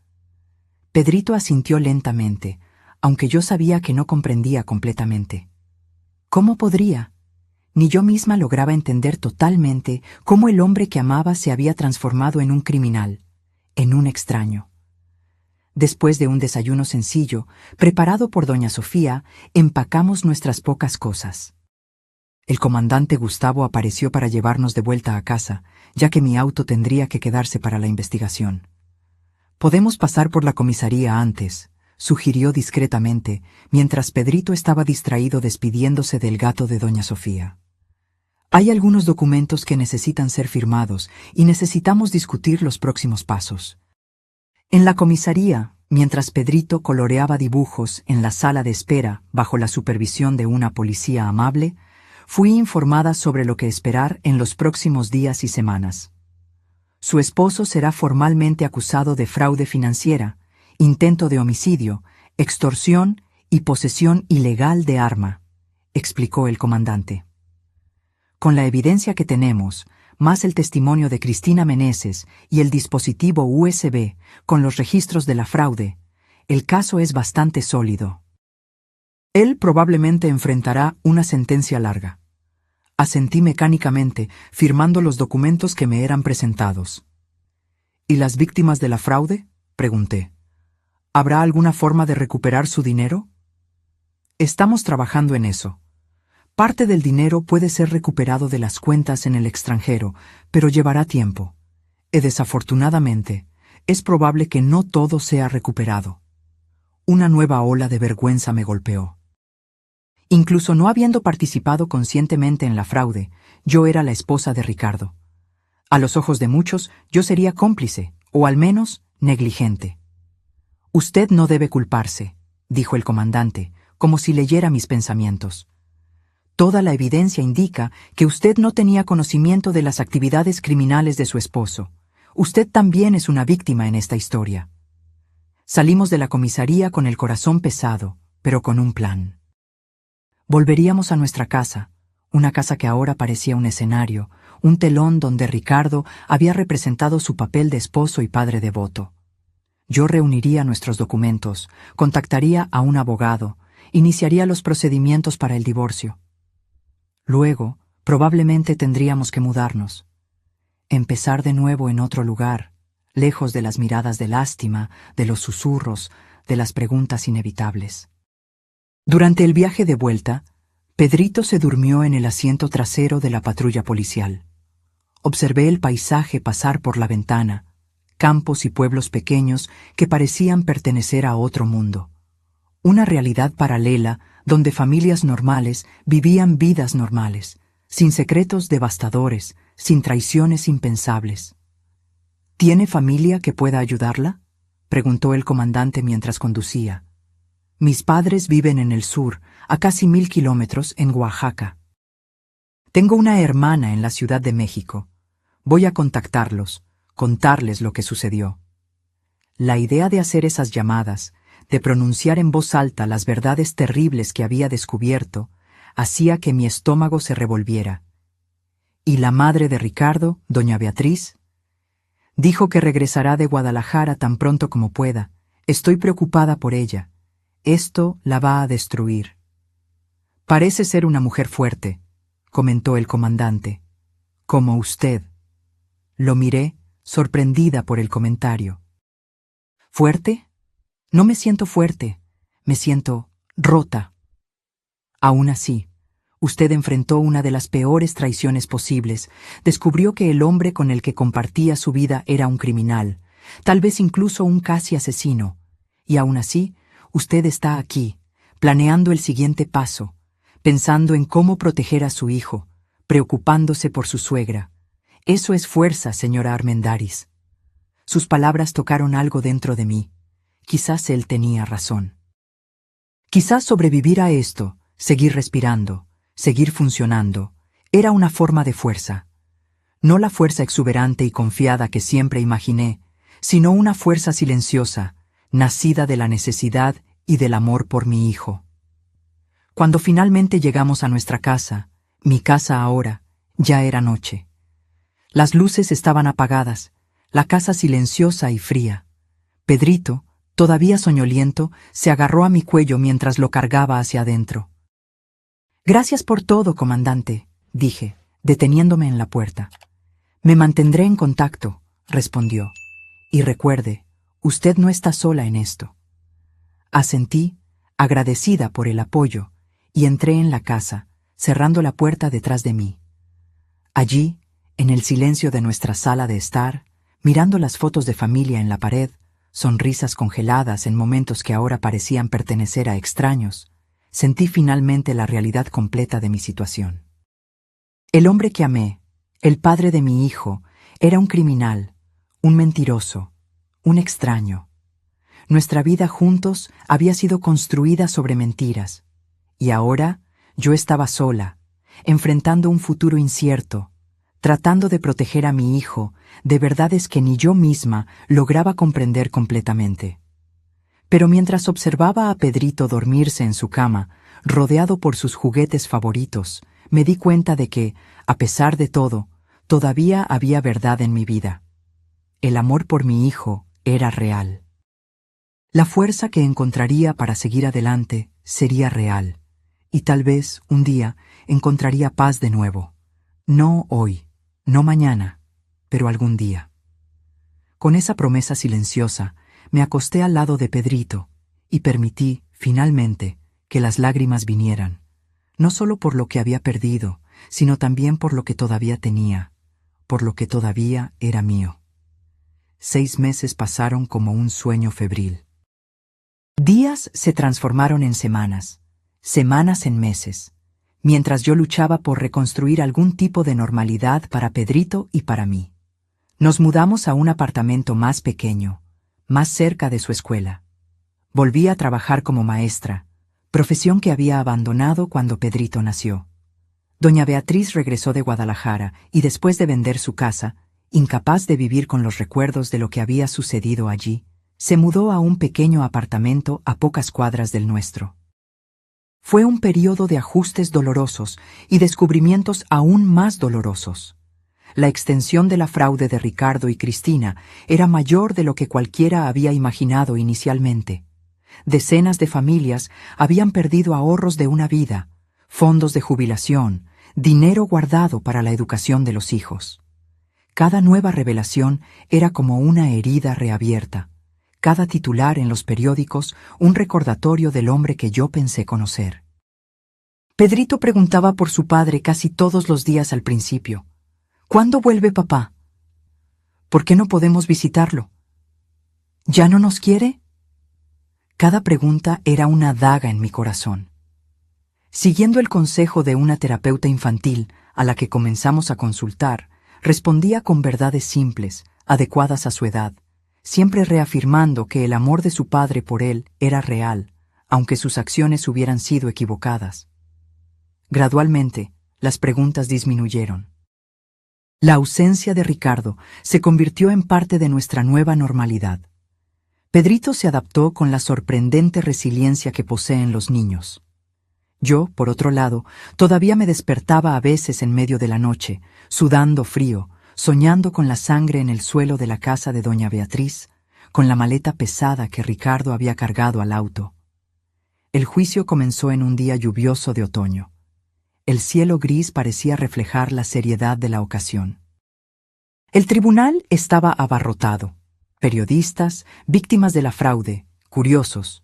S1: Pedrito asintió lentamente, aunque yo sabía que no comprendía completamente. ¿Cómo podría? Ni yo misma lograba entender totalmente cómo el hombre que amaba se había transformado en un criminal, en un extraño. Después de un desayuno sencillo, preparado por doña Sofía, empacamos nuestras pocas cosas. El comandante Gustavo apareció para llevarnos de vuelta a casa, ya que mi auto tendría que quedarse para la investigación. «Podemos pasar por la comisaría antes», sugirió discretamente, mientras Pedrito estaba distraído despidiéndose del gato de doña Sofía. «Hay algunos documentos que necesitan ser firmados y necesitamos discutir los próximos pasos». En la comisaría, mientras Pedrito coloreaba dibujos en la sala de espera bajo la supervisión de una policía amable, fui informada sobre lo que esperar en los próximos días y semanas. Su esposo será formalmente acusado de fraude financiera, intento de homicidio, extorsión y posesión ilegal de arma, explicó el comandante. Con la evidencia que tenemos, más el testimonio de Cristina Meneses y el dispositivo USB con los registros de la fraude, el caso es bastante sólido. Él probablemente enfrentará una sentencia larga. Asentí mecánicamente, firmando los documentos que me eran presentados. ¿Y las víctimas de la fraude?, pregunté. ¿Habrá alguna forma de recuperar su dinero? Estamos trabajando en eso. Parte del dinero puede ser recuperado de las cuentas en el extranjero, pero llevará tiempo. Desafortunadamente, es probable que no todo sea recuperado. Una nueva ola de vergüenza me golpeó. Incluso no habiendo participado conscientemente en la fraude, yo era la esposa de Ricardo. A los ojos de muchos, yo sería cómplice, o al menos negligente. Usted no debe culparse, dijo el comandante, como si leyera mis pensamientos. Toda la evidencia indica que usted no tenía conocimiento de las actividades criminales de su esposo. Usted también es una víctima en esta historia. Salimos de la comisaría con el corazón pesado, pero con un plan. Volveríamos a nuestra casa, una casa que ahora parecía un escenario, un telón donde Ricardo había representado su papel de esposo y padre devoto. Yo reuniría nuestros documentos, contactaría a un abogado, iniciaría los procedimientos para el divorcio. Luego, probablemente tendríamos que mudarnos. Empezar de nuevo en otro lugar, lejos de las miradas de lástima, de los susurros, de las preguntas inevitables. Durante el viaje de vuelta, Pedrito se durmió en el asiento trasero de la patrulla policial. Observé el paisaje pasar por la ventana, campos y pueblos pequeños que parecían pertenecer a otro mundo. Una realidad paralela donde familias normales vivían vidas normales, sin secretos devastadores, sin traiciones impensables. ¿Tiene familia que pueda ayudarla?, preguntó el comandante mientras conducía. Mis padres viven en el sur, a casi 1000 kilómetros, en Oaxaca. Tengo una hermana en la Ciudad de México. Voy a contactarlos, contarles lo que sucedió. La idea de hacer esas llamadas, de pronunciar en voz alta las verdades terribles que había descubierto, hacía que mi estómago se revolviera. ¿Y la madre de Ricardo, doña Beatriz? Dijo que regresará de Guadalajara tan pronto como pueda. Estoy preocupada por ella. Esto la va a destruir. Parece ser una mujer fuerte, comentó el comandante. Como usted. Lo miré, sorprendida por el comentario. ¿Fuerte? No me siento fuerte, me siento rota. Aún así, usted enfrentó una de las peores traiciones posibles, descubrió que el hombre con el que compartía su vida era un criminal, tal vez incluso un casi asesino, y aún así, usted está aquí, planeando el siguiente paso, pensando en cómo proteger a su hijo, preocupándose por su suegra. Eso es fuerza, señora Armendáriz. Sus palabras tocaron algo dentro de mí. Quizás él tenía razón. Quizás sobrevivir a esto, seguir respirando, seguir funcionando, era una forma de fuerza. No la fuerza exuberante y confiada que siempre imaginé, sino una fuerza silenciosa, nacida de la necesidad y del amor por mi hijo. Cuando finalmente llegamos a nuestra casa, mi casa ahora, ya era noche. Las luces estaban apagadas, la casa silenciosa y fría. Pedrito, todavía soñoliento, se agarró a mi cuello mientras lo cargaba hacia adentro. Gracias por todo, comandante, dije, deteniéndome en la puerta. Me mantendré en contacto, respondió. Y recuerde, usted no está sola en esto. Asentí, agradecida por el apoyo, y entré en la casa, cerrando la puerta detrás de mí. Allí, en el silencio de nuestra sala de estar, mirando las fotos de familia en la pared, sonrisas congeladas en momentos que ahora parecían pertenecer a extraños, sentí finalmente la realidad completa de mi situación. El hombre que amé, el padre de mi hijo, era un criminal, un mentiroso, un extraño. Nuestra vida juntos había sido construida sobre mentiras, y ahora yo estaba sola, enfrentando un futuro incierto, tratando de proteger a mi hijo de verdades que ni yo misma lograba comprender completamente. Pero mientras observaba a Pedrito dormirse en su cama, rodeado por sus juguetes favoritos, me di cuenta de que, a pesar de todo, todavía había verdad en mi vida. El amor por mi hijo era real. La fuerza que encontraría para seguir adelante sería real, y tal vez, un día, encontraría paz de nuevo. No hoy, no mañana, pero algún día. Con esa promesa silenciosa, me acosté al lado de Pedrito y permití, finalmente, que las lágrimas vinieran, no solo por lo que había perdido, sino también por lo que todavía tenía, por lo que todavía era mío. 6 meses pasaron como un sueño febril. Días se transformaron en semanas, semanas en meses, mientras yo luchaba por reconstruir algún tipo de normalidad para Pedrito y para mí. Nos mudamos a un apartamento más pequeño, más cerca de su escuela. Volví a trabajar como maestra, profesión que había abandonado cuando Pedrito nació. Doña Beatriz regresó de Guadalajara y después de vender su casa, incapaz de vivir con los recuerdos de lo que había sucedido allí, se mudó a un pequeño apartamento a pocas cuadras del nuestro. Fue un periodo de ajustes dolorosos y descubrimientos aún más dolorosos. La extensión de la fraude de Ricardo y Cristina era mayor de lo que cualquiera había imaginado inicialmente. Decenas de familias habían perdido ahorros de una vida, fondos de jubilación, dinero guardado para la educación de los hijos. Cada nueva revelación era como una herida reabierta. Cada titular en los periódicos un recordatorio del hombre que yo pensé conocer. Pedrito preguntaba por su padre casi todos los días al principio. ¿Cuándo vuelve papá? ¿Por qué no podemos visitarlo? ¿Ya no nos quiere? Cada pregunta era una daga en mi corazón. Siguiendo el consejo de una terapeuta infantil a la que comenzamos a consultar, respondía con verdades simples, adecuadas a su edad, siempre reafirmando que el amor de su padre por él era real, aunque sus acciones hubieran sido equivocadas. Gradualmente, las preguntas disminuyeron. La ausencia de Ricardo se convirtió en parte de nuestra nueva normalidad. Pedrito se adaptó con la sorprendente resiliencia que poseen los niños. Yo, por otro lado, todavía me despertaba a veces en medio de la noche, sudando frío, soñando con la sangre en el suelo de la casa de doña Beatriz, con la maleta pesada que Ricardo había cargado al auto. El juicio comenzó en un día lluvioso de otoño. El cielo gris parecía reflejar la seriedad de la ocasión. El tribunal estaba abarrotado. Periodistas, víctimas de la fraude, curiosos.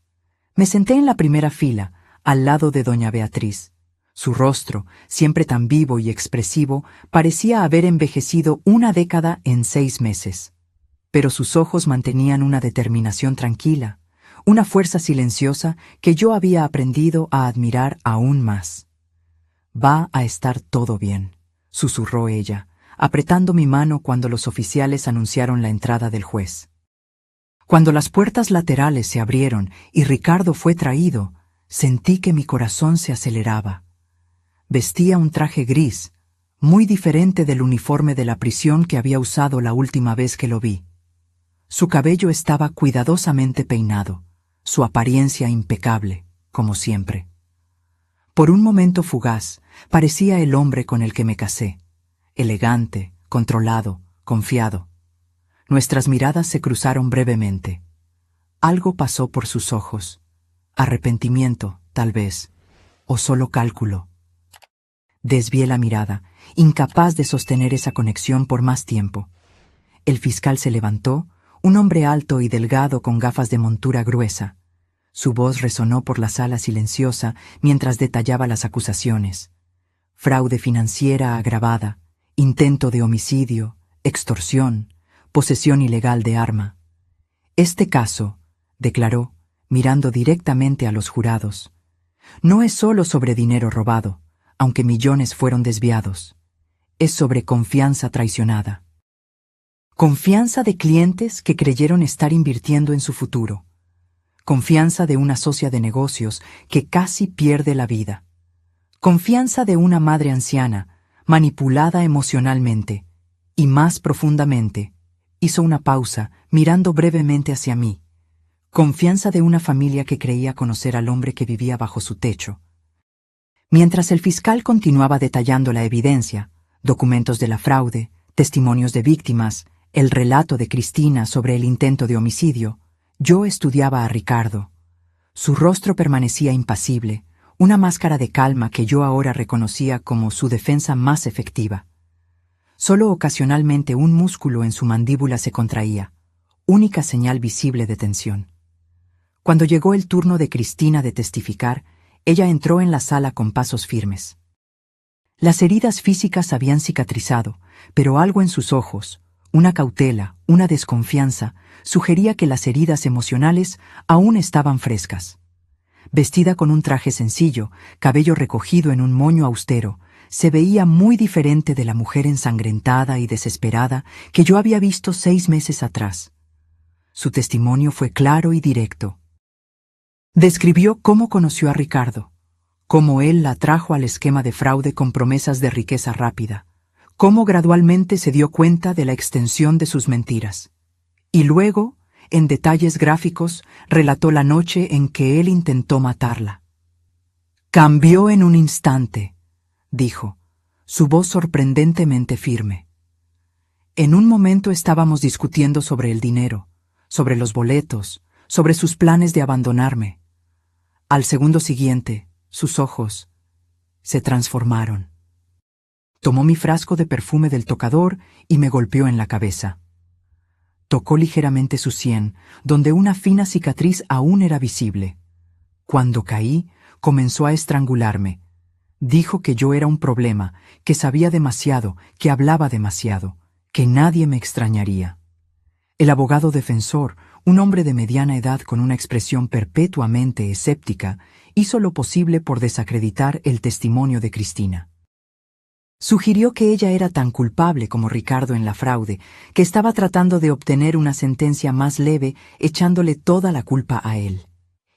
S1: Me senté en la primera fila, al lado de doña Beatriz. Su rostro, siempre tan vivo y expresivo, parecía haber envejecido una década en 6 meses. Pero sus ojos mantenían una determinación tranquila, una fuerza silenciosa que yo había aprendido a admirar aún más. «Va a estar todo bien», susurró ella, apretando mi mano cuando los oficiales anunciaron la entrada del juez. Cuando las puertas laterales se abrieron y Ricardo fue traído, sentí que mi corazón se aceleraba. Vestía un traje gris, muy diferente del uniforme de la prisión que había usado la última vez que lo vi. Su cabello estaba cuidadosamente peinado, su apariencia impecable, como siempre. Por un momento fugaz, parecía el hombre con el que me casé, elegante, controlado, confiado. Nuestras miradas se cruzaron brevemente. Algo pasó por sus ojos. Arrepentimiento, tal vez, o solo cálculo. Desvié la mirada, incapaz de sostener esa conexión por más tiempo. El fiscal se levantó, un hombre alto y delgado con gafas de montura gruesa. Su voz resonó por la sala silenciosa mientras detallaba las acusaciones. Fraude financiera agravada, intento de homicidio, extorsión, posesión ilegal de arma. Este caso, declaró, mirando directamente a los jurados, no es solo sobre dinero robado, aunque millones fueron desviados. Es sobre confianza traicionada. Confianza de clientes que creyeron estar invirtiendo en su futuro. Confianza de una socia de negocios que casi pierde la vida. Confianza de una madre anciana, manipulada emocionalmente. Y más profundamente, hizo una pausa, mirando brevemente hacia mí. Confianza de una familia que creía conocer al hombre que vivía bajo su techo. Mientras el fiscal continuaba detallando la evidencia, documentos de la fraude, testimonios de víctimas, el relato de Cristina sobre el intento de homicidio, yo estudiaba a Ricardo. Su rostro permanecía impasible, una máscara de calma que yo ahora reconocía como su defensa más efectiva. Solo ocasionalmente un músculo en su mandíbula se contraía, única señal visible de tensión. Cuando llegó el turno de Cristina de testificar, ella entró en la sala con pasos firmes. Las heridas físicas habían cicatrizado, pero algo en sus ojos, una cautela, una desconfianza, sugería que las heridas emocionales aún estaban frescas. Vestida con un traje sencillo, cabello recogido en un moño austero, se veía muy diferente de la mujer ensangrentada y desesperada que yo había visto 6 meses atrás. Su testimonio fue claro y directo. Describió cómo conoció a Ricardo, cómo él la atrajo al esquema de fraude con promesas de riqueza rápida, cómo gradualmente se dio cuenta de la extensión de sus mentiras. Y luego, en detalles gráficos, relató la noche en que él intentó matarla. Cambió en un instante, dijo, su voz sorprendentemente firme. En un momento estábamos discutiendo sobre el dinero, sobre los boletos, sobre sus planes de abandonarme. Al segundo siguiente, sus ojos se transformaron. Tomó mi frasco de perfume del tocador y me golpeó en la cabeza. Tocó ligeramente su sien, donde una fina cicatriz aún era visible. Cuando caí, comenzó a estrangularme. Dijo que yo era un problema, que sabía demasiado, que hablaba demasiado, que nadie me extrañaría. El abogado defensor, un hombre de mediana edad con una expresión perpetuamente escéptica, hizo lo posible por desacreditar el testimonio de Cristina. Sugirió que ella era tan culpable como Ricardo en la fraude, que estaba tratando de obtener una sentencia más leve echándole toda la culpa a él.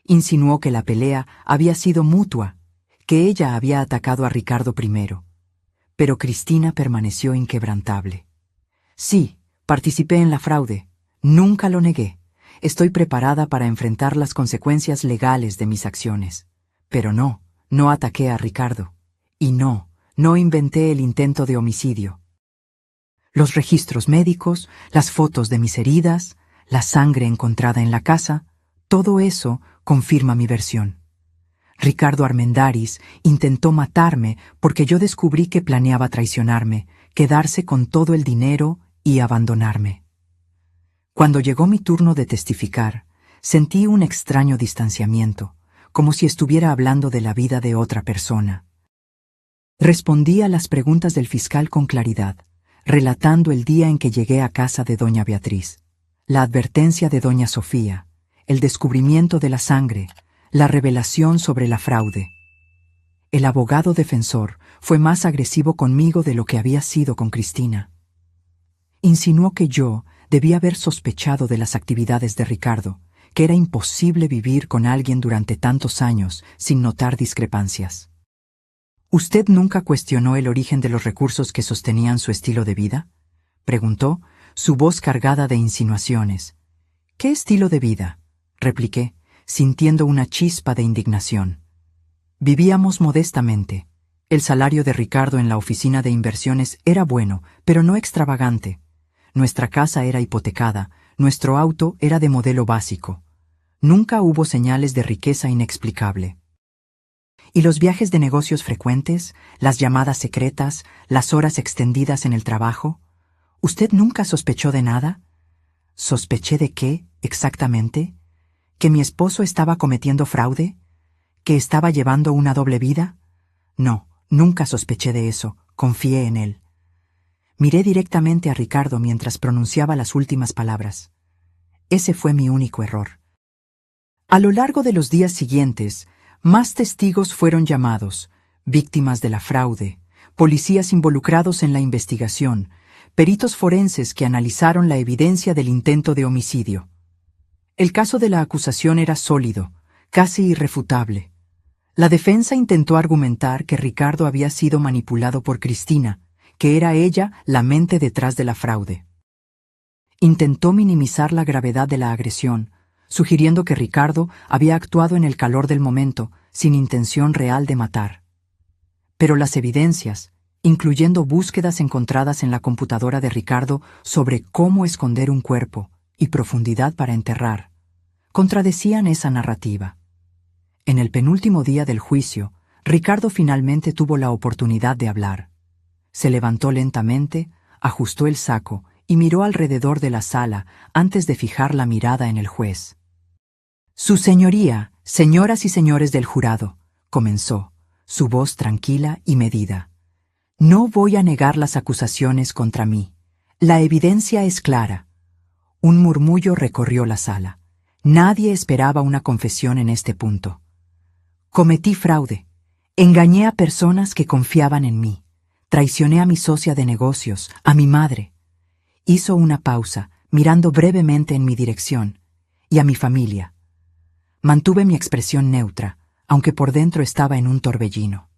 S1: Insinuó que la pelea había sido mutua, que ella había atacado a Ricardo primero. Pero Cristina permaneció inquebrantable. Sí, participé en la fraude. Nunca lo negué. Estoy preparada para enfrentar las consecuencias legales de mis acciones. Pero no ataqué a Ricardo. Y no inventé el intento de homicidio. Los registros médicos, las fotos de mis heridas, la sangre encontrada en la casa, todo eso confirma mi versión. Ricardo Armendáriz intentó matarme porque yo descubrí que planeaba traicionarme, quedarse con todo el dinero y abandonarme. Cuando llegó mi turno de testificar, sentí un extraño distanciamiento, como si estuviera hablando de la vida de otra persona. Respondí a las preguntas del fiscal con claridad, relatando el día en que llegué a casa de doña Beatriz, la advertencia de doña Sofía, el descubrimiento de la sangre, la revelación sobre la fraude. El abogado defensor fue más agresivo conmigo de lo que había sido con Cristina. Insinuó que yo debía haber sospechado de las actividades de Ricardo, que era imposible vivir con alguien durante tantos años sin notar discrepancias. ¿Usted nunca cuestionó el origen de los recursos que sostenían su estilo de vida?, preguntó, su voz cargada de insinuaciones. ¿Qué estilo de vida?, repliqué, sintiendo una chispa de indignación. Vivíamos modestamente. El salario de Ricardo en la oficina de inversiones era bueno, pero no extravagante. Nuestra casa era hipotecada, nuestro auto era de modelo básico. Nunca hubo señales de riqueza inexplicable. ¿Y los viajes de negocios frecuentes, las llamadas secretas, las horas extendidas en el trabajo? ¿Usted nunca sospechó de nada? ¿Sospeché de qué, exactamente? ¿Que mi esposo estaba cometiendo fraude? ¿Que estaba llevando una doble vida? No, nunca sospeché de eso, confié en él. Miré directamente a Ricardo mientras pronunciaba las últimas palabras. Ese fue mi único error. A lo largo de los días siguientes, más testigos fueron llamados, víctimas de la fraude, policías involucrados en la investigación, peritos forenses que analizaron la evidencia del intento de homicidio. El caso de la acusación era sólido, casi irrefutable. La defensa intentó argumentar que Ricardo había sido manipulado por Cristina, que era ella la mente detrás de la fraude. Intentó minimizar la gravedad de la agresión, sugiriendo que Ricardo había actuado en el calor del momento, sin intención real de matar. Pero las evidencias, incluyendo búsquedas encontradas en la computadora de Ricardo sobre cómo esconder un cuerpo y profundidad para enterrar, contradecían esa narrativa. En el penúltimo día del juicio, Ricardo finalmente tuvo la oportunidad de hablar. Se levantó lentamente, ajustó el saco y miró alrededor de la sala antes de fijar la mirada en el juez. «Su señoría, señoras y señores del jurado», comenzó, su voz tranquila y medida. «No voy a negar las acusaciones contra mí. La evidencia es clara». Un murmullo recorrió la sala. Nadie esperaba una confesión en este punto. «Cometí fraude. Engañé a personas que confiaban en mí. Traicioné a mi socia de negocios, a mi madre. Hizo una pausa, mirando brevemente en mi dirección, y a mi familia. Mantuve mi expresión neutra, aunque por dentro estaba en un torbellino.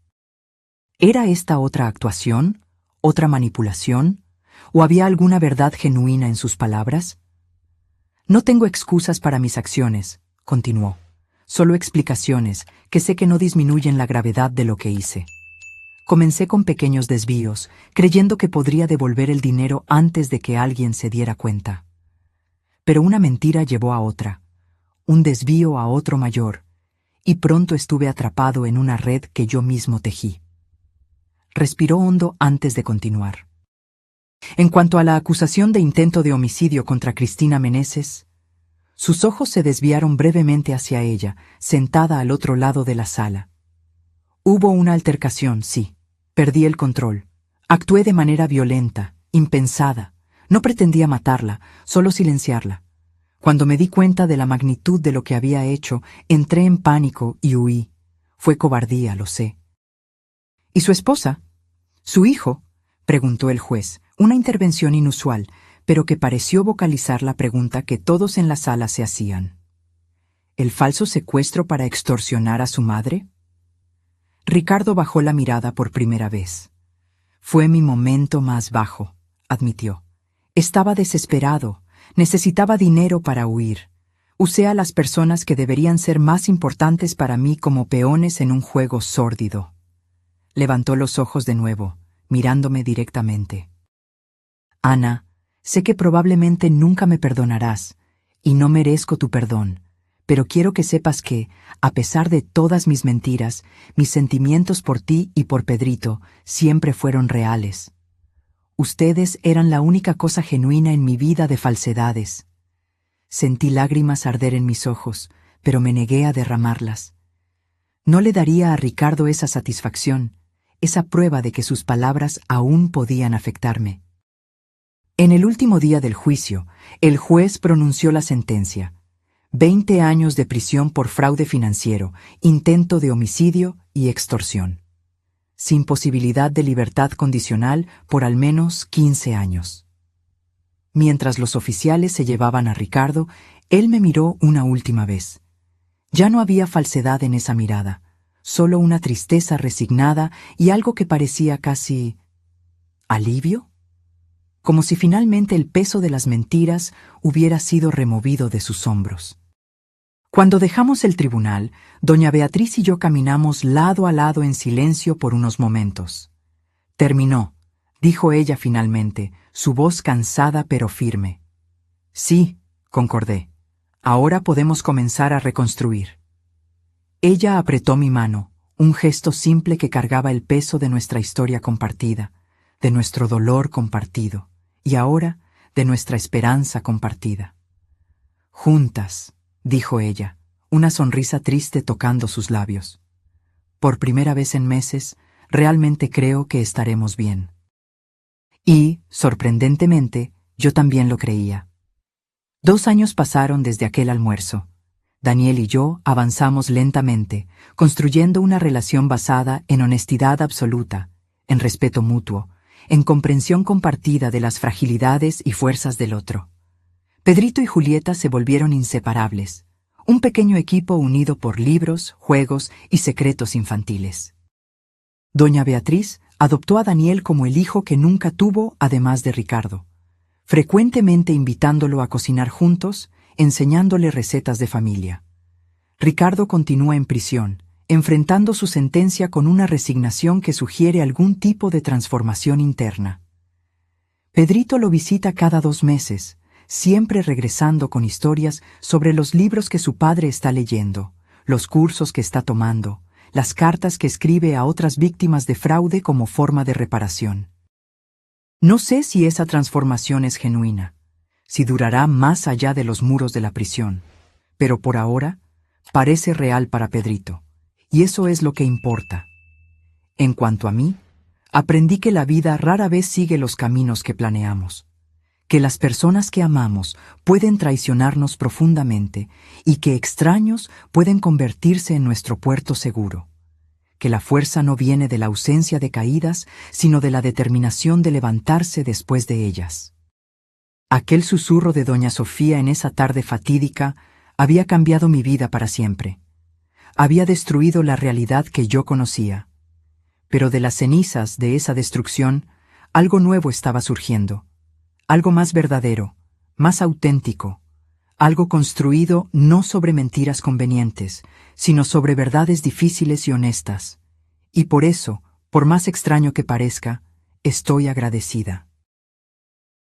S1: ¿Era esta otra actuación? ¿Otra manipulación? ¿O había alguna verdad genuina en sus palabras? No tengo excusas para mis acciones, continuó. Solo explicaciones que sé que no disminuyen la gravedad de lo que hice. Comencé con pequeños desvíos, creyendo que podría devolver el dinero antes de que alguien se diera cuenta. Pero una mentira llevó a otra, un desvío a otro mayor, y pronto estuve atrapado en una red que yo mismo tejí. Respiró hondo antes de continuar. En cuanto a la acusación de intento de homicidio contra Cristina Meneses, sus ojos se desviaron brevemente hacia ella, sentada al otro lado de la sala. Hubo una altercación, sí. Perdí el control. Actué de manera violenta, impensada. No pretendía matarla, solo silenciarla. Cuando me di cuenta de la magnitud de lo que había hecho, entré en pánico y huí. Fue cobardía, lo sé. ¿Y su esposa? ¿Su hijo? Preguntó el juez, una intervención inusual, pero que pareció vocalizar la pregunta que todos en la sala se hacían. ¿El falso secuestro para extorsionar a su madre? Ricardo bajó la mirada por primera vez. Fue mi momento más bajo, admitió. Estaba desesperado, necesitaba dinero para huir. Usé a las personas que deberían ser más importantes para mí como peones en un juego sórdido. Levantó los ojos de nuevo, mirándome directamente. Ana, sé que probablemente nunca me perdonarás, y no merezco tu perdón, pero quiero que sepas que, a pesar de todas mis mentiras, mis sentimientos por ti y por Pedrito siempre fueron reales. Ustedes eran la única cosa genuina en mi vida de falsedades. Sentí lágrimas arder en mis ojos, pero me negué a derramarlas. No le daría a Ricardo esa satisfacción, esa prueba de que sus palabras aún podían afectarme. En el último día del juicio, el juez pronunció la sentencia: 20 años de prisión por fraude financiero, intento de homicidio y extorsión, sin posibilidad de libertad condicional por al menos 15 años. Mientras los oficiales se llevaban a Ricardo, él me miró una última vez. Ya no había falsedad en esa mirada, solo una tristeza resignada y algo que parecía casi ¿alivio? Como si finalmente el peso de las mentiras hubiera sido removido de sus hombros. Cuando dejamos el tribunal, doña Beatriz y yo caminamos lado a lado en silencio por unos momentos. Terminó, dijo ella finalmente, su voz cansada pero firme. Sí, concordé. Ahora podemos comenzar a reconstruir. Ella apretó mi mano, un gesto simple que cargaba el peso de nuestra historia compartida, de nuestro dolor compartido, y ahora de nuestra esperanza compartida. Juntas, dijo ella, una sonrisa triste tocando sus labios. Por primera vez en meses, realmente creo que estaremos bien. Y, sorprendentemente, yo también lo creía. 2 años pasaron desde aquel almuerzo. Daniel y yo avanzamos lentamente, construyendo una relación basada en honestidad absoluta, en respeto mutuo, en comprensión compartida de las fragilidades y fuerzas del otro. Pedrito y Julieta se volvieron inseparables, un pequeño equipo unido por libros, juegos y secretos infantiles. Doña Beatriz adoptó a Daniel como el hijo que nunca tuvo, además de Ricardo, frecuentemente invitándolo a cocinar juntos, enseñándole recetas de familia. Ricardo continúa en prisión, enfrentando su sentencia con una resignación que sugiere algún tipo de transformación interna. Pedrito lo visita cada 2 meses, siempre regresando con historias sobre los libros que su padre está leyendo, los cursos que está tomando, las cartas que escribe a otras víctimas de fraude como forma de reparación. No sé si esa transformación es genuina, si durará más allá de los muros de la prisión, pero por ahora parece real para Pedrito, y eso es lo que importa. En cuanto a mí, aprendí que la vida rara vez sigue los caminos que planeamos, que las personas que amamos pueden traicionarnos profundamente y que extraños pueden convertirse en nuestro puerto seguro, que la fuerza no viene de la ausencia de caídas, sino de la determinación de levantarse después de ellas. Aquel susurro de doña Sofía en esa tarde fatídica había cambiado mi vida para siempre. Había destruido la realidad que yo conocía. Pero de las cenizas de esa destrucción, algo nuevo estaba surgiendo. Algo más verdadero, más auténtico. Algo construido no sobre mentiras convenientes, sino sobre verdades difíciles y honestas. Y por eso, por más extraño que parezca, estoy agradecida.